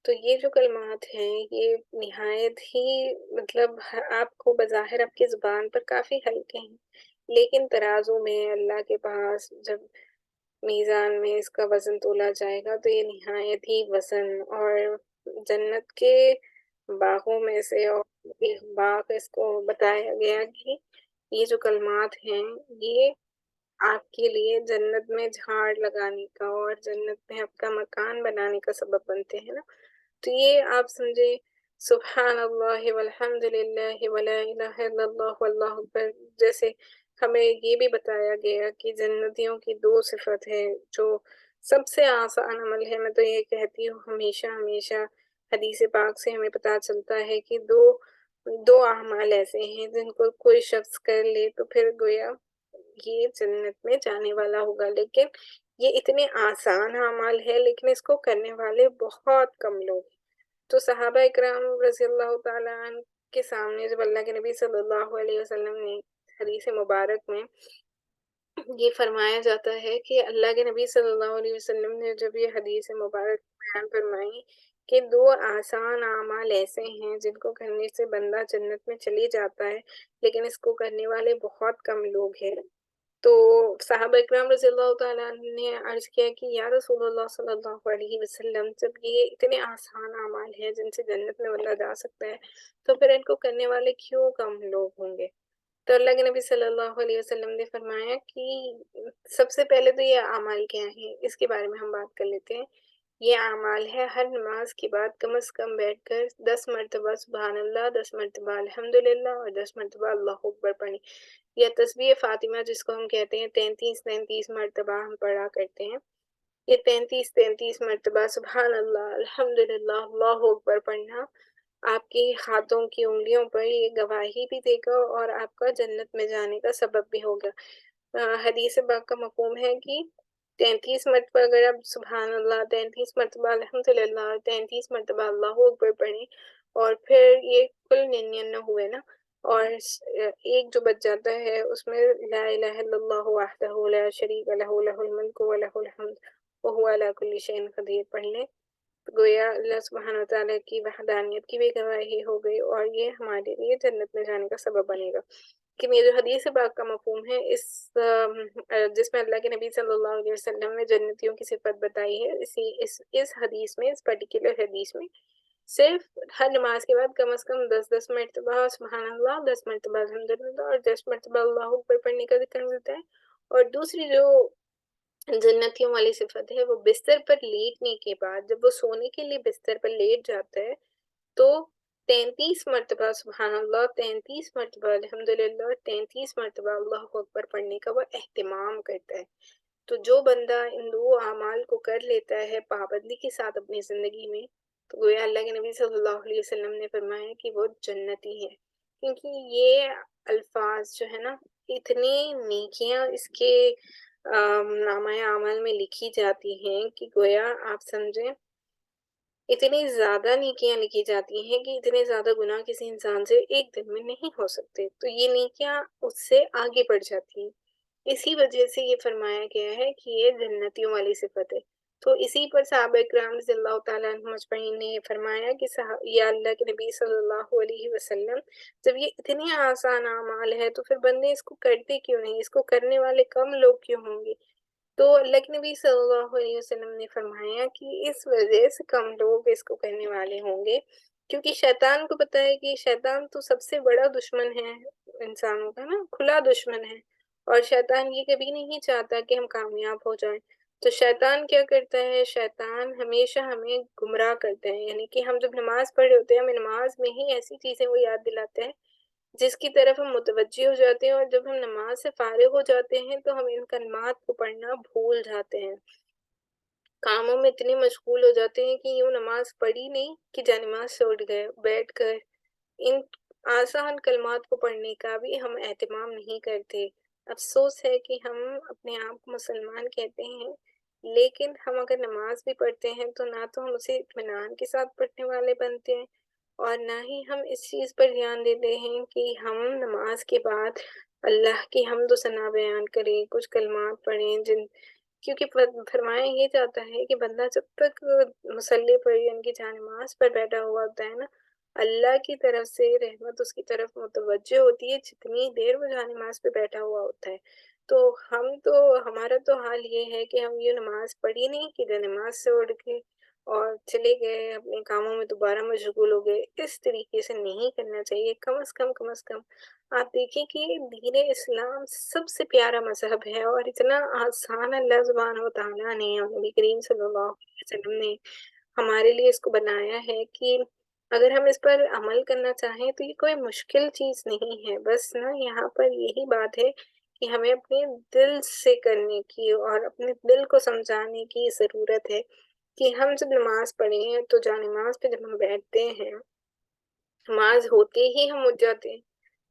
تو یہ جو کلمات ہیں یہ نہایت ہی مطلب آپ کو بظاہر آپ کی زبان پر کافی ہلکے ہیں، لیکن ترازو میں اللہ کے پاس جب میزان میں اس کا وزن تولا جائے گا تو یہ نہایت ہی وزن اور جنت کے باغوں میں سے اور ایک باغ اس کو بتایا گیا کہ یہ جو کلمات ہیں یہ آپ کے لیے جنت میں جھاڑ لگانے کا اور جنت میں آپ کا مکان بنانے کا سبب بنتے ہیں نا۔ تو یہ آپ سمجھے سبحان اللہ والحمد للہ ولا الہ الا اللہ واللہ اکبر، جیسے ہمیں یہ بھی بتایا گیا کہ جنتیوں کی دو صفت ہے جو سب سے آسان عمل ہے۔ میں تو یہ کہتی ہوں ہمیشہ ہمیشہ حدیث پاک سے ہمیں پتہ چلتا ہے کہ دو اعمال ایسے ہیں جن کو کوئی شخص کر لے تو پھر گویا یہ جنت میں جانے والا ہوگا، لیکن یہ اتنے آسان اعمال ہے لیکن اس کو کرنے والے بہت کم لوگ ہیں۔ تو صحابہ اکرام رضی اللہ تعالیٰ عنہ کے سامنے جب اللہ کے نبی صلی اللہ علیہ وسلم نے حدیث مبارک میں یہ فرمایا جاتا ہے کہ اللہ کے نبی صلی اللہ علیہ وسلم نے جب یہ حدیث مبارک بیان فرمائی کہ دو آسان اعمال ایسے ہیں جن کو کرنے سے بندہ جنت میں چلی جاتا ہے لیکن اس کو کرنے والے بہت کم لوگ ہیں، تو صحابہ اکرام رضی اللہ تعالیٰ عنہ نے عرض کیا کہ یا رسول اللہ صلی اللہ علیہ وسلم جب یہ اتنے آسان اعمال ہیں جن سے جنت میں بندہ جا سکتا ہے تو پھر ان کو کرنے والے کیوں کم لوگ ہوں گے؟ تو اللہ کے نبی صلی اللہ علیہ وسلم نے فرمایا کہ سب سے پہلے تو یہ اعمال کیا ہیں اس کے بارے میں ہم بات کر لیتے ہیں۔ یہ اعمال ہے ہر نماز کے بعد کم از کم بیٹھ کر 10 مرتبہ سبحان اللہ، 10 مرتبہ الحمدللہ اور 10 مرتبہ اللہ اکبر پڑھنی، یا تسبیح فاطمہ جس کو ہم کہتے ہیں 33 مرتبہ ہم پڑھا کرتے ہیں۔ یہ 33 مرتبہ سبحان اللہ، الحمدللہ، اللہ اکبر پڑھنا آپ کی ہاتھوں کی انگلیوں پر یہ گواہی بھی دے گا اور آپ کا جنت میں جانے کا سبب بھی ہوگا۔ حدیث پاک کا مفہوم ہے کہ 33 مرتبہ اگر آپ سبحان اللہ، 33 مرتبہ الحمدللہ اور 33 مرتبہ اللہ اکبر پڑھیں اور پھر یہ کل 99 ہوئے نا، اور ایک جو بچ جاتا ہے اس میں لا الہ الا اللہ وحدہ لا شریک لہ لہ الملک و لہ الحمد وہو علی کل شیء قدیر پڑھ لیں، گویا اللہ سبحانہ وتعالیٰ کی وحدانیت کی بھی گواہی ہو گئی اور یہ ہمارے لیے جنت میں جانے کا سبب بنے گا۔ کہ یہ جو حدیث پاک کا مفہوم ہے جس میں اللہ کے نبی صلی اللہ علیہ وسلم نے جنتیوں کی صفت بتائی ہے، اس حدیث میں، اس پرٹیکولر حدیث میں صرف ہر نماز کے بعد کم از کم 10 مرتبہ سبحان اللہ، 10 مرتبہ الحمدللہ اور 10 مرتبہ اللہ اکبر پڑھنے کا ذکر ملتا ہے۔ اور دوسری جو جنتیوں والی صفت ہے وہ بستر پر لیٹنے کے بعد جب وہ سونے کے لیے بستر پر لیٹ جاتا ہے تو 33 مرتبہ سبحان اللہ، 33 مرتبہ الحمدللہ اور 33 مرتبہ اللہ اکبر پڑھنے کا وہ اہتمام کرتا ہے۔ تو جو بندہ ان دو اعمال کو کر لیتا ہے پابندی کے ساتھ اپنی زندگی میں تو گویا اللہ کے نبی صلی اللہ علیہ وسلم نے فرمایا کہ وہ جنتی ہے، کیونکہ یہ الفاظ جو ہے نا اتنی نیکیاں اس کے نامہ اعمال میں لکھی جاتی ہیں کہ گویا آپ سمجھیں اتنی زیادہ نیکیاں لکھی جاتی ہیں کہ اتنے زیادہ گناہ کسی انسان سے ایک دن میں نہیں ہو سکتے، تو یہ نیکیاں اس سے آگے بڑھ جاتی ہیں، اسی وجہ سے یہ فرمایا گیا ہے کہ یہ جنتیوں والی صفت ہے۔ تو اسی پر صحابہ اکرام رضی اللہ تعالیٰ عنہ مجمعین نے یہ فرمایا کہ یا اللہ کے نبی صلی اللہ علیہ وسلم جب یہ اتنی آسان اعمال ہے تو پھر بندے اس کو کرتے کیوں نہیں، اس کو کرنے والے کم لوگ کیوں ہوں گے؟ تو اللہ کے نبی صلی اللہ علیہ وسلم نے فرمایا کہ اس وجہ سے کم لوگ اس کو کرنے والے ہوں گے کیونکہ شیطان کو پتہ ہے کہ شیطان تو سب سے بڑا دشمن ہے انسانوں کا نا، کھلا دشمن ہے، اور شیطان یہ کبھی نہیں چاہتا کہ ہم کامیاب ہو جائیں۔ تو شیطان کیا کرتا ہے، شیطان ہمیشہ ہمیں گمراہ کرتا ہے، یعنی کہ ہم جب نماز پڑھ رہے ہوتے ہیں ہمیں نماز میں ہی ایسی چیزیں وہ یاد دلاتا ہے جس کی طرف ہم متوجہ ہو جاتے ہیں، اور جب ہم نماز سے فارغ ہو جاتے ہیں تو ہم ان کلمات کو پڑھنا بھول جاتے ہیں، کاموں میں اتنے مشغول ہو جاتے ہیں کہ یوں نماز پڑھی نہیں کہ جا نماز سے اٹھ گئے، بیٹھ کر ان آسان کلمات کو پڑھنے کا بھی ہم اہتمام نہیں کرتے۔ افسوس ہے کہ ہم اپنے آپ کو مسلمان کہتے ہیں لیکن ہم اگر نماز بھی پڑھتے ہیں تو نہ تو ہم اسے اطمینان کے ساتھ پڑھنے والے بنتے ہیں اور نہ ہی ہم اس چیز پر دھیان دیتے ہیں کہ ہم نماز کے بعد اللہ کی حمد و ثنا بیان کریں، کچھ کلمات پڑھیں کیونکہ فرمایا یہ جاتا ہے کہ بندہ جب تک مصلی پر یعنی کہ جانماز پر بیٹھا ہوا ہوتا ہے نا، اللہ کی طرف سے رحمت اس کی طرف متوجہ ہوتی ہے جتنی دیر وہ جانماز پہ بیٹھا ہوا ہوتا ہے۔ تو ہمارا تو حال یہ ہے کہ ہم یہ نماز پڑھی نہیں کہ نماز سے اٹھ کے اور چلے گئے اپنے کاموں میں دوبارہ مشغول ہو گئے۔ اس طریقے سے نہیں کرنا چاہیے۔ کم از کم آپ دیکھیں کہ دین اسلام سب سے پیارا مذہب ہے اور اتنا آسان اللہ سبحانہ و تعالیٰ نے اور نبی کریم صلی اللہ علیہ وسلم نے ہمارے لیے اس کو بنایا ہے کہ اگر ہم اس پر عمل کرنا چاہیں تو یہ کوئی مشکل چیز نہیں ہے۔ بس نا یہاں پر یہی بات ہے کہ ہمیں اپنے دل سے کرنے کی اور اپنے دل کو سمجھانے کی ضرورت ہے کہ ہم جب نماز پڑھیں ہیں تو جانماز پہ جب ہم بیٹھتے ہیں، نماز ہوتے ہی ہم اٹھ جاتے ہیں،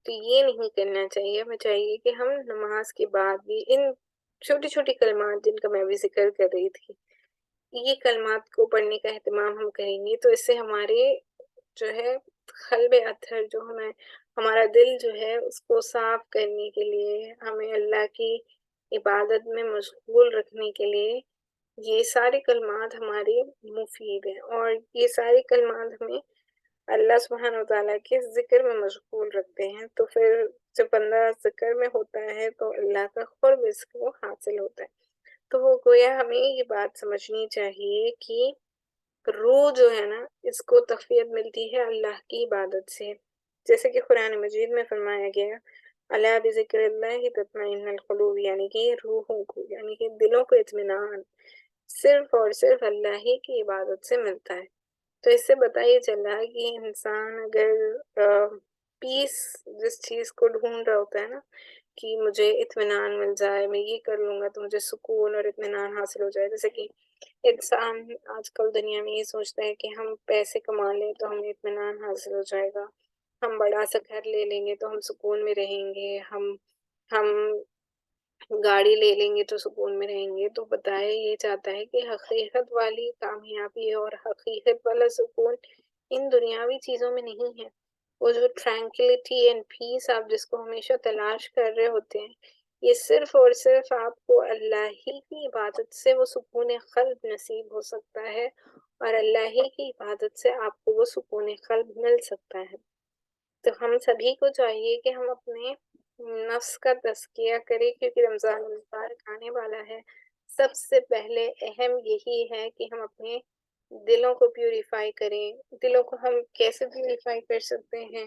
تو یہ نہیں کرنا چاہیے۔ ہمیں چاہیے کہ ہم نماز کے بعد بھی ان چھوٹی چھوٹی کلمات جن کا میں بھی ذکر کر رہی تھی، یہ کلمات کو پڑھنے کا اہتمام ہم کریں گے تو اس سے ہمارے جو ہے قلب اطہر جو ہمارا دل جو ہے اس کو صاف کرنے کے لیے، ہمیں اللہ کی عبادت میں مشغول رکھنے کے لیے یہ سارے کلمات ہمارے مفید ہیں، اور یہ سارے کلمات ہمیں اللہ سبحانہ وتعالیٰ کے ذکر میں مشغول رکھتے ہیں۔ تو پھر جب بندہ ذکر میں ہوتا ہے تو اللہ کا قرب اس کو حاصل ہوتا ہے۔ تو وہ گویا ہمیں یہ بات سمجھنی چاہیے کہ روح جو ہے نا اس کو تقویت ملتی ہے اللہ کی عبادت سے، جیسے کہ قرآن مجید میں فرمایا گیا اللہ بذکر اللہ تطمئن القلوب، یعنی کہ روحوں کو یعنی کہ دلوں کو اطمینان صرف اور صرف اللہ ہی کی عبادت سے ملتا ہے۔ تو اس سے پتہ یہ چلا کہ انسان اگر پیس جس چیز کو ڈھونڈ رہا ہوتا ہے نا کہ مجھے اطمینان مل جائے، میں یہ کر لوں گا تو مجھے سکون اور اطمینان حاصل ہو جائے، جیسے کہ انسان آج کل دنیا میں یہ سوچتا ہے کہ ہم پیسے کما لیں تو ہمیں اطمینان حاصل ہو جائے گا، ہم بڑا سا گھر لے لیں گے تو ہم سکون میں رہیں گے، ہم گاڑی لے لیں گے تو سکون میں رہیں گے۔ تو بتایا یہ چاہتا ہے کہ حقیقت والی کامیابی اور حقیقت والا سکون ان دنیاوی چیزوں میں نہیں ہے۔ وہ جو ٹرینکلٹی اینڈ پیس آپ جس کو ہمیشہ تلاش کر رہے ہوتے ہیں، یہ صرف اور صرف آپ کو اللہ ہی کی عبادت سے وہ سکون قلب نصیب ہو سکتا ہے، اور اللہ ہی کی عبادت سے آپ کو وہ سکون قلب مل سکتا ہے۔ تو ہم سبھی کو چاہیے کہ ہم اپنے نفس کا تزکیہ کریں، کیونکہ رمضان المبارک آنے والا ہے۔ سب سے پہلے اہم یہی ہے کہ ہم اپنے دلوں کو پیوریفائی کریں۔ دلوں کو ہم کیسے پیوریفائی کر سکتے ہیں،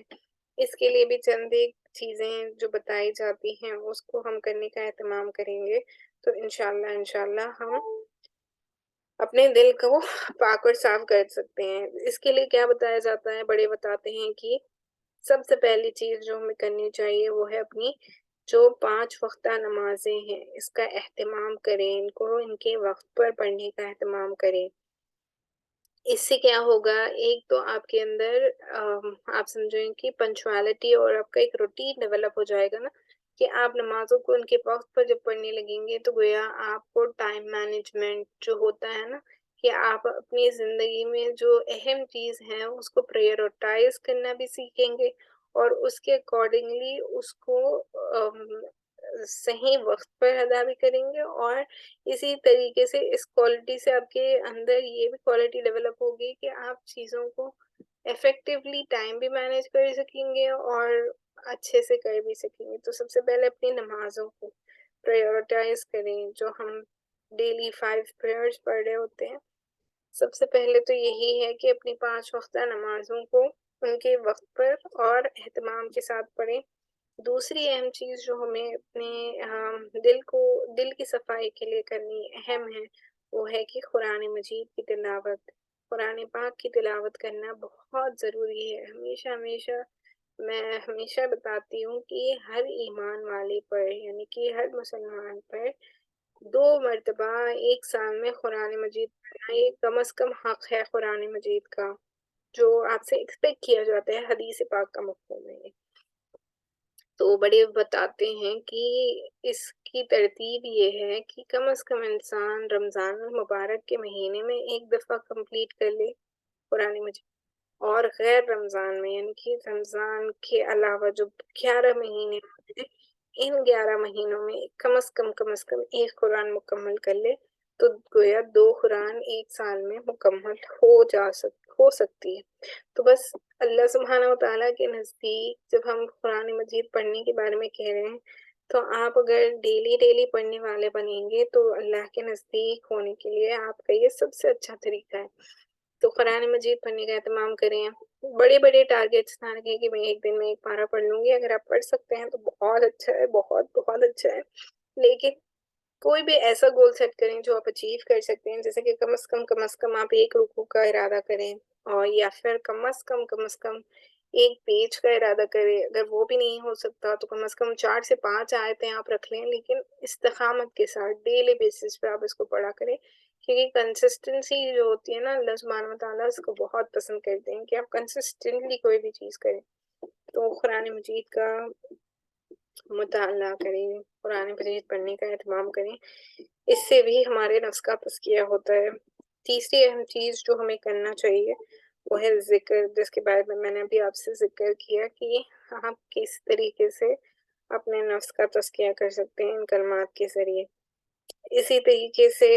اس کے لیے بھی چند ایک چیزیں جو بتائی جاتی ہیں اس کو ہم کرنے کا اہتمام کریں گے تو انشاءاللہ ہم اپنے دل کو پاک اور صاف کر سکتے ہیں۔ اس کے لیے کیا بتایا جاتا ہے، بڑے بتاتے ہیں کہ سب سے پہلی چیز جو ہمیں کرنی چاہیے وہ ہے اپنی جو 5 وقتہ نمازیں ہیں اس کا اہتمام کریں، ان کو ان کے وقت پر پڑھنے کا اہتمام کریں۔ اس سے کیا ہوگا، ایک تو آپ کے اندر آپ سمجھیں کہ پنچوالٹی اور آپ کا ایک روٹین ڈیولپ ہو جائے گا نا، کہ آپ نمازوں کو ان کے وقت پر جب پڑھنے لگیں گے تو گویا آپ کو ٹائم مینجمنٹ جو ہوتا ہے نا، کہ آپ اپنی زندگی میں جو اہم چیز ہے اس کو پریورٹائز کرنا بھی سیکھیں گے، اور اس کے اکارڈنگلی اس کو صحیح وقت پر ادا بھی کریں گے، اور اسی طریقے سے اس کوالٹی سے آپ کے اندر یہ بھی کوالٹی ڈیولپ ہوگی کہ آپ چیزوں کو افیکٹولی ٹائم بھی مینیج کر سکیں گے اور اچھے سے کر بھی سکیں گے۔ تو سب سے پہلے اپنی نمازوں کو پریورٹائز کریں، جو ہم ڈیلی 5 پریئرز پڑھ رہے ہوتے ہیں، سب سے پہلے تو یہی ہے کہ اپنی 5 وقتہ نمازوں کو ان کے وقت پر اور اہتمام کے ساتھ پڑھیں۔ دوسری اہم چیز جو ہمیں اپنے دل کی صفائی کے لیے کرنی اہم ہے وہ ہے کہ قرآن مجید کی تلاوت، قرآن پاک کی تلاوت کرنا بہت ضروری ہے۔ میں ہمیشہ بتاتی ہوں کہ ہر ایمان والے پر یعنی کہ ہر مسلمان پر 2 مرتبہ ایک سال میں قرآن مجید پڑھنا یہ کم از کم حق ہے قرآن مجید کا، جو آپ سے ایکسپیکٹ کیا جاتا ہے حدیث پاک کا مفہوم ہے۔ تو بڑے بتاتے ہیں کہ اس کی ترتیب یہ ہے کہ کم از کم انسان رمضان المبارک کے مہینے میں ایک دفعہ کمپلیٹ کر لے قرآن مجید، اور غیر رمضان میں یعنی کہ رمضان کے علاوہ جو 11 مہینے ہوتے ہیں ان 11 مہینوں میں کم از کم ایک قرآن مکمل کر لے تو گویا 2 قرآن ایک سال میں مکمل ہو سکتی ہے۔ تو بس اللہ سبحانہ و تعالیٰ کے نزدیک جب ہم قرآن مجید پڑھنے کے بارے میں کہہ رہے ہیں تو آپ اگر ڈیلی پڑھنے والے بنیں گے تو اللہ کے نزدیک ہونے کے لیے آپ کا یہ سب سے اچھا طریقہ ہے۔ تو قرآن مجید پڑھنے کا اہتمام کریں، بڑے ٹارگیٹس نہ رکھیں کہ میں ایک دن میں ایک پارہ پڑھ لوں گی۔ اگر آپ پڑھ سکتے ہیں تو بہت اچھا ہے، بہت اچھا ہے، لیکن کوئی بھی ایسا گول سیٹ کریں جو آپ اچیو کر سکتے ہیں، جیسے کہ کم از کم آپ ایک رکوع کا ارادہ کریں، اور یا پھر کم از کم ایک پیج کا ارادہ کریں۔ اگر وہ بھی نہیں ہو سکتا تو کم از کم 4 سے 5 آیتیں آپ رکھ لیں، لیکن استقامت کے ساتھ ڈیلی بیسس پہ آپ اس کو پڑھا کریں، کیونکہ کنسسٹنسی جو ہوتی ہے نا، اللہ سبحانہ و تعالیٰ اس کو بہت پسند کرتے ہیں کہ آپ کنسسٹنٹلی کوئی بھی چیز کریں۔ تو قرآن مجید کا مطالعہ کریں، قرآن مجید پڑھنے کا اہتمام کریں، اس سے بھی ہمارے نفس کا تزکیہ ہوتا ہے۔ تیسری اہم چیز جو ہمیں کرنا چاہیے وہ ہے ذکر، جس کے بارے میں نے ابھی آپ سے ذکر کیا کہ آپ کس طریقے سے اپنے نفس کا تزکیہ کر سکتے ہیں ان کلمات کے ذریعے۔ اسی طریقے سے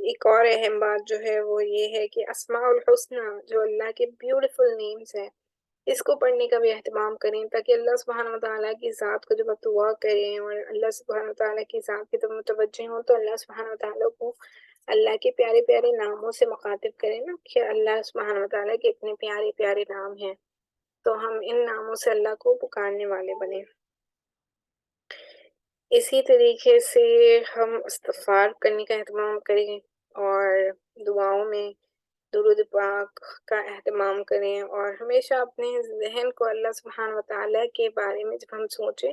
ایک اور اہم بات جو ہے وہ یہ ہے کہ اسماء الحسنہ جو اللہ کے بیوٹیفل نیمز ہیں، اس کو پڑھنے کا بھی اہتمام کریں، تاکہ اللہ سبحانہ و تعالیٰ کی ذات کو جب آپ دعا کریں اور اللہ سبحانہ و تعالیٰ کی ذات کی طرف متوجہ ہوں تو اللہ سبحانہ و تعالیٰ کو اللہ کے پیارے ناموں سے مخاطب کریں نا، کہ اللہ سبحانہ و تعالیٰ کے اتنے پیارے نام ہیں، تو ہم ان ناموں سے اللہ کو پکارنے والے بنیں۔ اسی طریقے سے ہم استغفار کرنے کا اہتمام کریں اور دعاؤں میں درود پاک کا اہتمام کریں، اور ہمیشہ اپنے ذہن کو اللہ سبحانہ و تعالیٰ کے بارے میں جب ہم سوچیں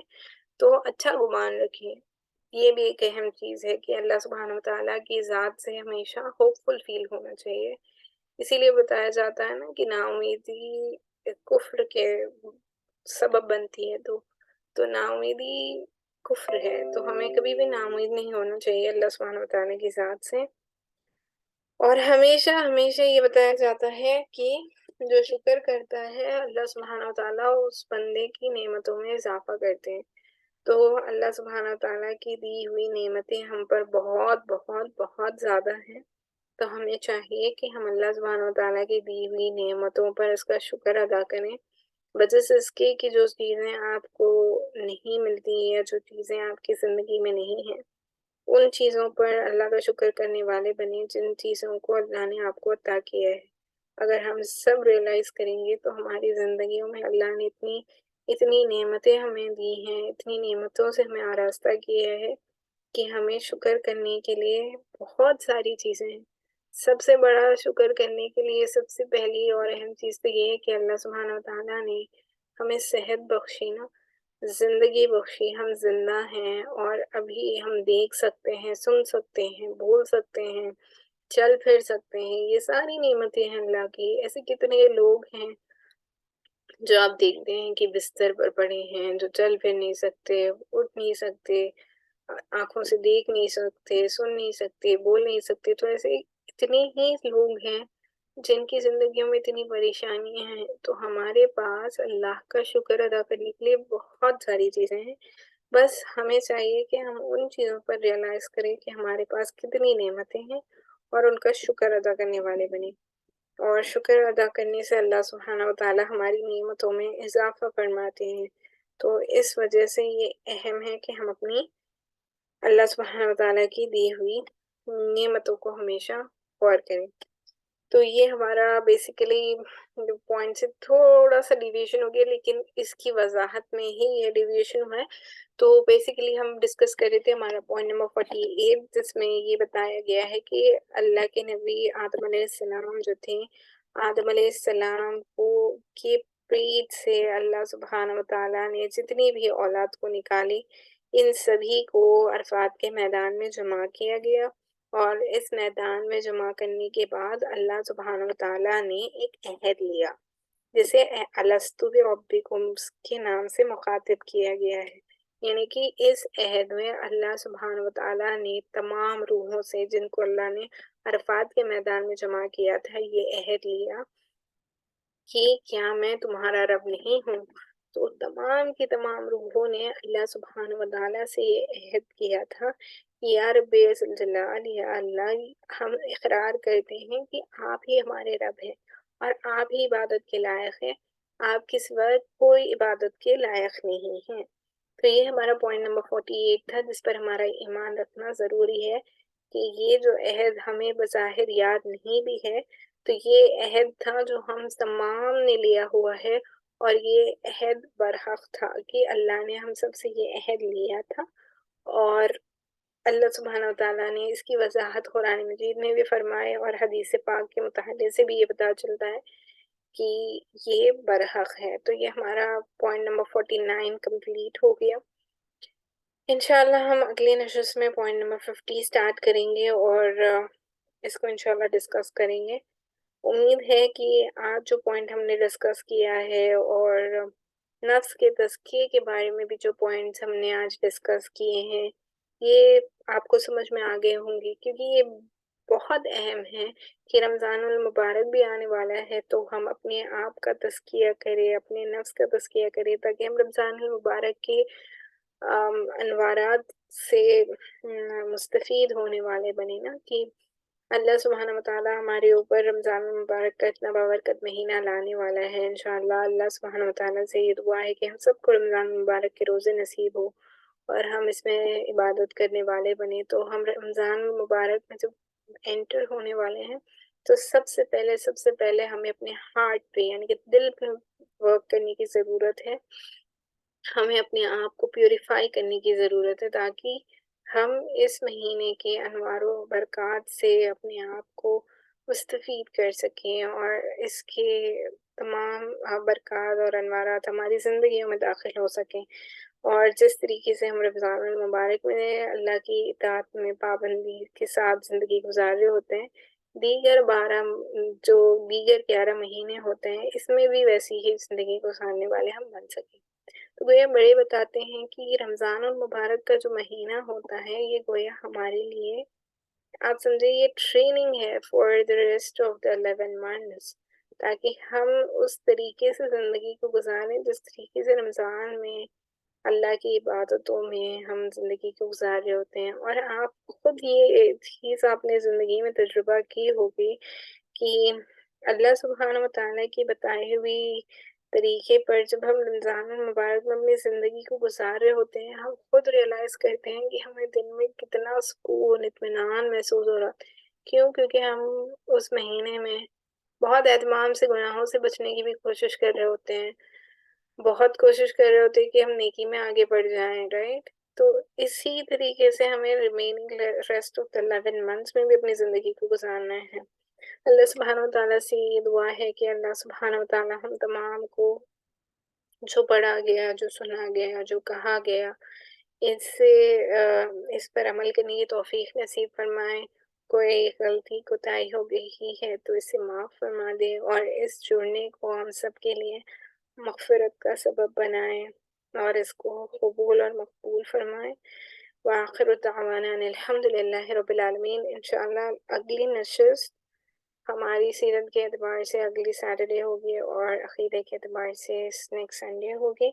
تو اچھا گمان رکھیں۔ یہ بھی ایک اہم چیز ہے کہ اللہ سبحانہ و تعالیٰ کی ذات سے ہمیشہ ہوپ فل فیل ہونا چاہیے۔ اسی لیے بتایا جاتا ہے نا کہ نا امیدی کفر کے سبب بنتی ہے، تو نا امیدی کفر ہے، تو ہمیں کبھی بھی نا امید نہیں ہونا چاہیے اللہ سبحانہ و تعالیٰ کی ذات سے۔ اور ہمیشہ یہ بتایا جاتا ہے کہ جو شکر کرتا ہے اللہ سبحانہ و تعالیٰ اس بندے کی نعمتوں میں اضافہ کرتے ہیں۔ تو اللہ سبحانہ و تعالیٰ کی دی ہوئی نعمتیں ہم پر بہت زیادہ ہیں، تو ہمیں چاہیے کہ ہم اللہ سبحانہ و تعالیٰ کی دی ہوئی نعمتوں پر اس کا شکر ادا کریں، وجہ اس کے کہ جو چیزیں آپ کو نہیں ملتی یا جو چیزیں آپ کی زندگی میں نہیں ہیں، ان چیزوں پر اللہ کا شکر کرنے والے بنیں جن چیزوں کو اللہ نے آپ کو عطا کیا ہے۔ اگر ہم سب ریئلائز کریں گے تو ہماری زندگیوں میں اللہ نے اتنی نعمتیں ہمیں دی ہیں، اتنی نعمتوں سے ہمیں آراستہ کیا ہے کہ ہمیں شکر کرنے کے لیے بہت ساری چیزیں ہیں۔ سب سے بڑا شکر کرنے کے لیے سب سے پہلی اور اہم چیز تو یہ ہے کہ اللہ سبحانہ و تعالیٰ نے ہمیں صحت بخشی نا، زندگی بخشی، ہم زندہ ہیں اور ابھی ہم دیکھ سکتے ہیں، سن سکتے ہیں، بول سکتے ہیں، چل پھر سکتے ہیں، یہ ساری نعمتیں ہیں اللہ کی۔ ایسے کتنے لوگ ہیں جو آپ دیکھتے ہیں کہ بستر پر پڑے ہیں، جو چل پھر نہیں سکتے، اٹھ نہیں سکتے، آنکھوں سے دیکھ نہیں سکتے، سن نہیں سکتے، بول نہیں سکتے، تو ایسے اتنے ہی لوگ ہیں جن کی زندگیوں میں اتنی پریشانیاں ہیں، تو ہمارے پاس اللہ کا شکر ادا کرنے کے لیے بہت ساری چیزیں ہیں۔ بس ہمیں چاہیے کہ ہم ان چیزوں پر ریئلائز کریں کہ ہمارے پاس کتنی نعمتیں ہیں اور ان کا شکر ادا کرنے والے بنیں، اور شکر ادا کرنے سے اللہ سبحانہ و تعالیٰ ہماری نعمتوں میں اضافہ فرماتے ہیں۔ تو اس وجہ سے یہ اہم ہے کہ ہم اپنی اللہ سبحانہ و تعالیٰ کی دی ہوئی نعمتوں کو ہمیشہ غور کریں۔ تو یہ ہمارا بیسیکلی پوائنٹ سے تھوڑا سا ڈیویشن ہو گیا، لیکن اس کی وضاحت میں ہی یہ ڈیویشن ہوا ہے۔ تو بیسیکلی ہم ڈسکس کر رہے تھے ہمارا پوائنٹ نمبر 48، جس میں یہ بتایا گیا ہے کہ اللہ کے نبی آدم علیہ السلام جو تھے، آدم علیہ السلام کی پیٹ سے اللہ سبحانہ و تعالیٰ نے جتنی بھی اولاد کو نکالی، ان سبھی کو عرفات کے میدان میں جمع کیا گیا، اور اس میدان میں جمع کرنے کے بعد اللہ سبحانہ و تعالیٰ نے ایک عہد لیا، جسے الستو بربکم کے نام سے مخاطب کیا گیا ہے۔ یعنی کہ اس عہد میں اللہ سبحانہ و تعالیٰ نے تمام روحوں سے، جن کو اللہ نے عرفات کے میدان میں جمع کیا تھا، یہ عہد لیا کہ کیا میں تمہارا رب نہیں ہوں؟ تو تمام کی تمام روحوں نے اللہ سبحانہ و تعالیٰ سے یہ عہد کیا تھا کہ یا رب ذوالجلال، یا اللہ، ہم اقرار کرتے ہیں کہ آپ ہی ہمارے رب ہیں اور آپ ہی عبادت کے لائق ہیں، آپ کے سوا کوئی عبادت کے لائق نہیں ہے۔ تو یہ ہمارا پوائنٹ نمبر 48 تھا، جس پر ہمارا ایمان رکھنا ضروری ہے کہ یہ جو عہد ہمیں بظاہر یاد نہیں بھی ہے، تو یہ عہد تھا جو ہم تمام نے لیا ہوا ہے، اور یہ عہد برحق تھا کہ اللہ نے ہم سب سے یہ عہد لیا تھا، اور اللہ سبحانہ وتعالیٰ نے اس کی وضاحت قرآن مجید میں بھی فرمائے، اور حدیث پاک کے مطالعے سے بھی یہ پتہ چلتا ہے کہ یہ برحق ہے۔ تو یہ ہمارا پوائنٹ نمبر 49 کمپلیٹ ہو گیا۔ انشاءاللہ ہم اگلی نشست میں پوائنٹ نمبر 50 سٹارٹ کریں گے، اور اس کو انشاءاللہ ڈسکس کریں گے۔ امید ہے کہ آج جو پوائنٹ ہم نے ڈسکس کیا ہے، اور نفس کے تزکیے کے بارے میں بھی جو پوائنٹس ہم نے آج ڈسکس کیے ہیں، یہ آپ کو سمجھ میں آ گئے ہوں گے، کیونکہ یہ بہت اہم ہے کہ رمضان المبارک بھی آنے والا ہے، تو ہم اپنے آپ کا تزکیہ کریں، اپنے نفس کا تزکیہ کریں، تاکہ ہم رمضان المبارک کے انوارات سے مستفید ہونے والے بنے نا، کہ اللہ سبحانہ وتعالیٰ ہمارے اوپر رمضان المبارک کا اتنا بابرکت مہینہ لانے والا ہے۔ انشاءاللہ اللہ سبحانہ وتعالیٰ سے یہ دعا ہے کہ ہم سب کو رمضان المبارک کے روزے نصیب ہو اور ہم اس میں عبادت کرنے والے بنے۔ تو ہم رمضان المبارک میں جب انٹر ہونے والے ہیں، تو سب سے پہلے ہمیں اپنے ہارٹ پہ، یعنی کہ دل پہ ورک کرنے کی ضرورت ہے، ہمیں اپنے آپ کو پیوریفائی کرنے کی ضرورت ہے، تاکہ ہم اس مہینے کے انوار و برکات سے اپنے آپ کو مستفید کر سکیں، اور اس کے تمام برکات اور انوارات ہماری زندگیوں میں داخل ہو سکیں، اور جس طریقے سے ہم رمضان المبارک میں اللہ کی اطاعت میں پابندی کے ساتھ زندگی گزار رہے ہوتے ہیں، دیگر 11 مہینے ہوتے ہیں، اس میں بھی ویسی ہی زندگی گزارنے والے ہم بن سکیں۔ تو گویا بڑے بتاتے ہیں کہ رمضان المبارک کا جو مہینہ ہوتا ہے، یہ گویا ہمارے لیے، آپ سمجھے، یہ ٹریننگ ہے for the rest of the 11 months، تاکہ ہم اس طریقے سے زندگی کو گزاریں جس طریقے سے رمضان میں اللہ کی عبادتوں میں ہم زندگی کو گزار رہے ہوتے ہیں۔ اور آپ خود یہ چیز اپنے زندگی میں تجربہ کی ہوگی کہ اللہ سبحانہ وتعالیٰ کی بتائی ہوئی طریقے پر جب ہم رمضان المبارک میں اپنی زندگی کو گزار رہے ہوتے ہیں، ہم خود ریئلائز کرتے ہیں کہ ہمیں دل میں کتنا سکون، اطمینان محسوس ہو رہا۔ کیوں؟ کیونکہ ہم اس مہینے میں بہت اہتمام سے گناہوں سے بچنے کی بھی کوشش کر رہے ہوتے ہیں، بہت کوشش کر رہے ہوتے ہیں کہ ہم نیکی میں آگے بڑھ جائیں، رائٹ؟ تو اسی طریقے سے ہمیں remaining rest of the 11 months میں بھی اپنی زندگی کو گزارنا ہے۔ اللہ سبحانہ وتعالیٰ سے یہ دعا ہے کہ اللہ سبحانہ وتعالیٰ ہم تمام کو جو پڑھا گیا، جو سنا گیا، جو کہا گیا، اس پر عمل کرنے کی توفیق نصیب فرمائے۔ کوئی غلطی کوتاہی ہو گئی ہے تو اسے معاف فرما دے، اور اس جڑنے کو ہم سب کے لیے مغفرت کا سبب بنائے، اور اس کو قبول اور مقبول فرمائے۔ وآخر دعوانا ان الحمد للہ رب العالمین۔ انشاءاللہ اگلی نشست ہماری سیرت کے اعتبار سے اگلی سیٹرڈے ہوگی، اور عقیدے کے اعتبار سے نیکسٹ سنڈے ہوگی۔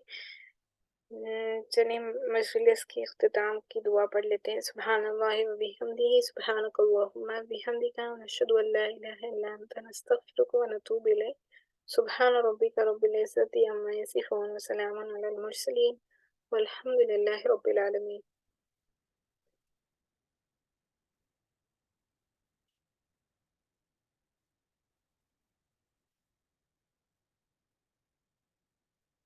چلیں مجلس کے اختتام کی دعا پڑھ لیتے ہیں۔ سبحان اللہ و بحمدہ، سبحانک اللہم و بحمدک، نشہد ان لا الہ الا انت، نستغفرک و نتوب الیک۔ سبحان ربک رب العزت عما یصفون، وسلام علی المرسلین، والحمد للہ رب العالمین۔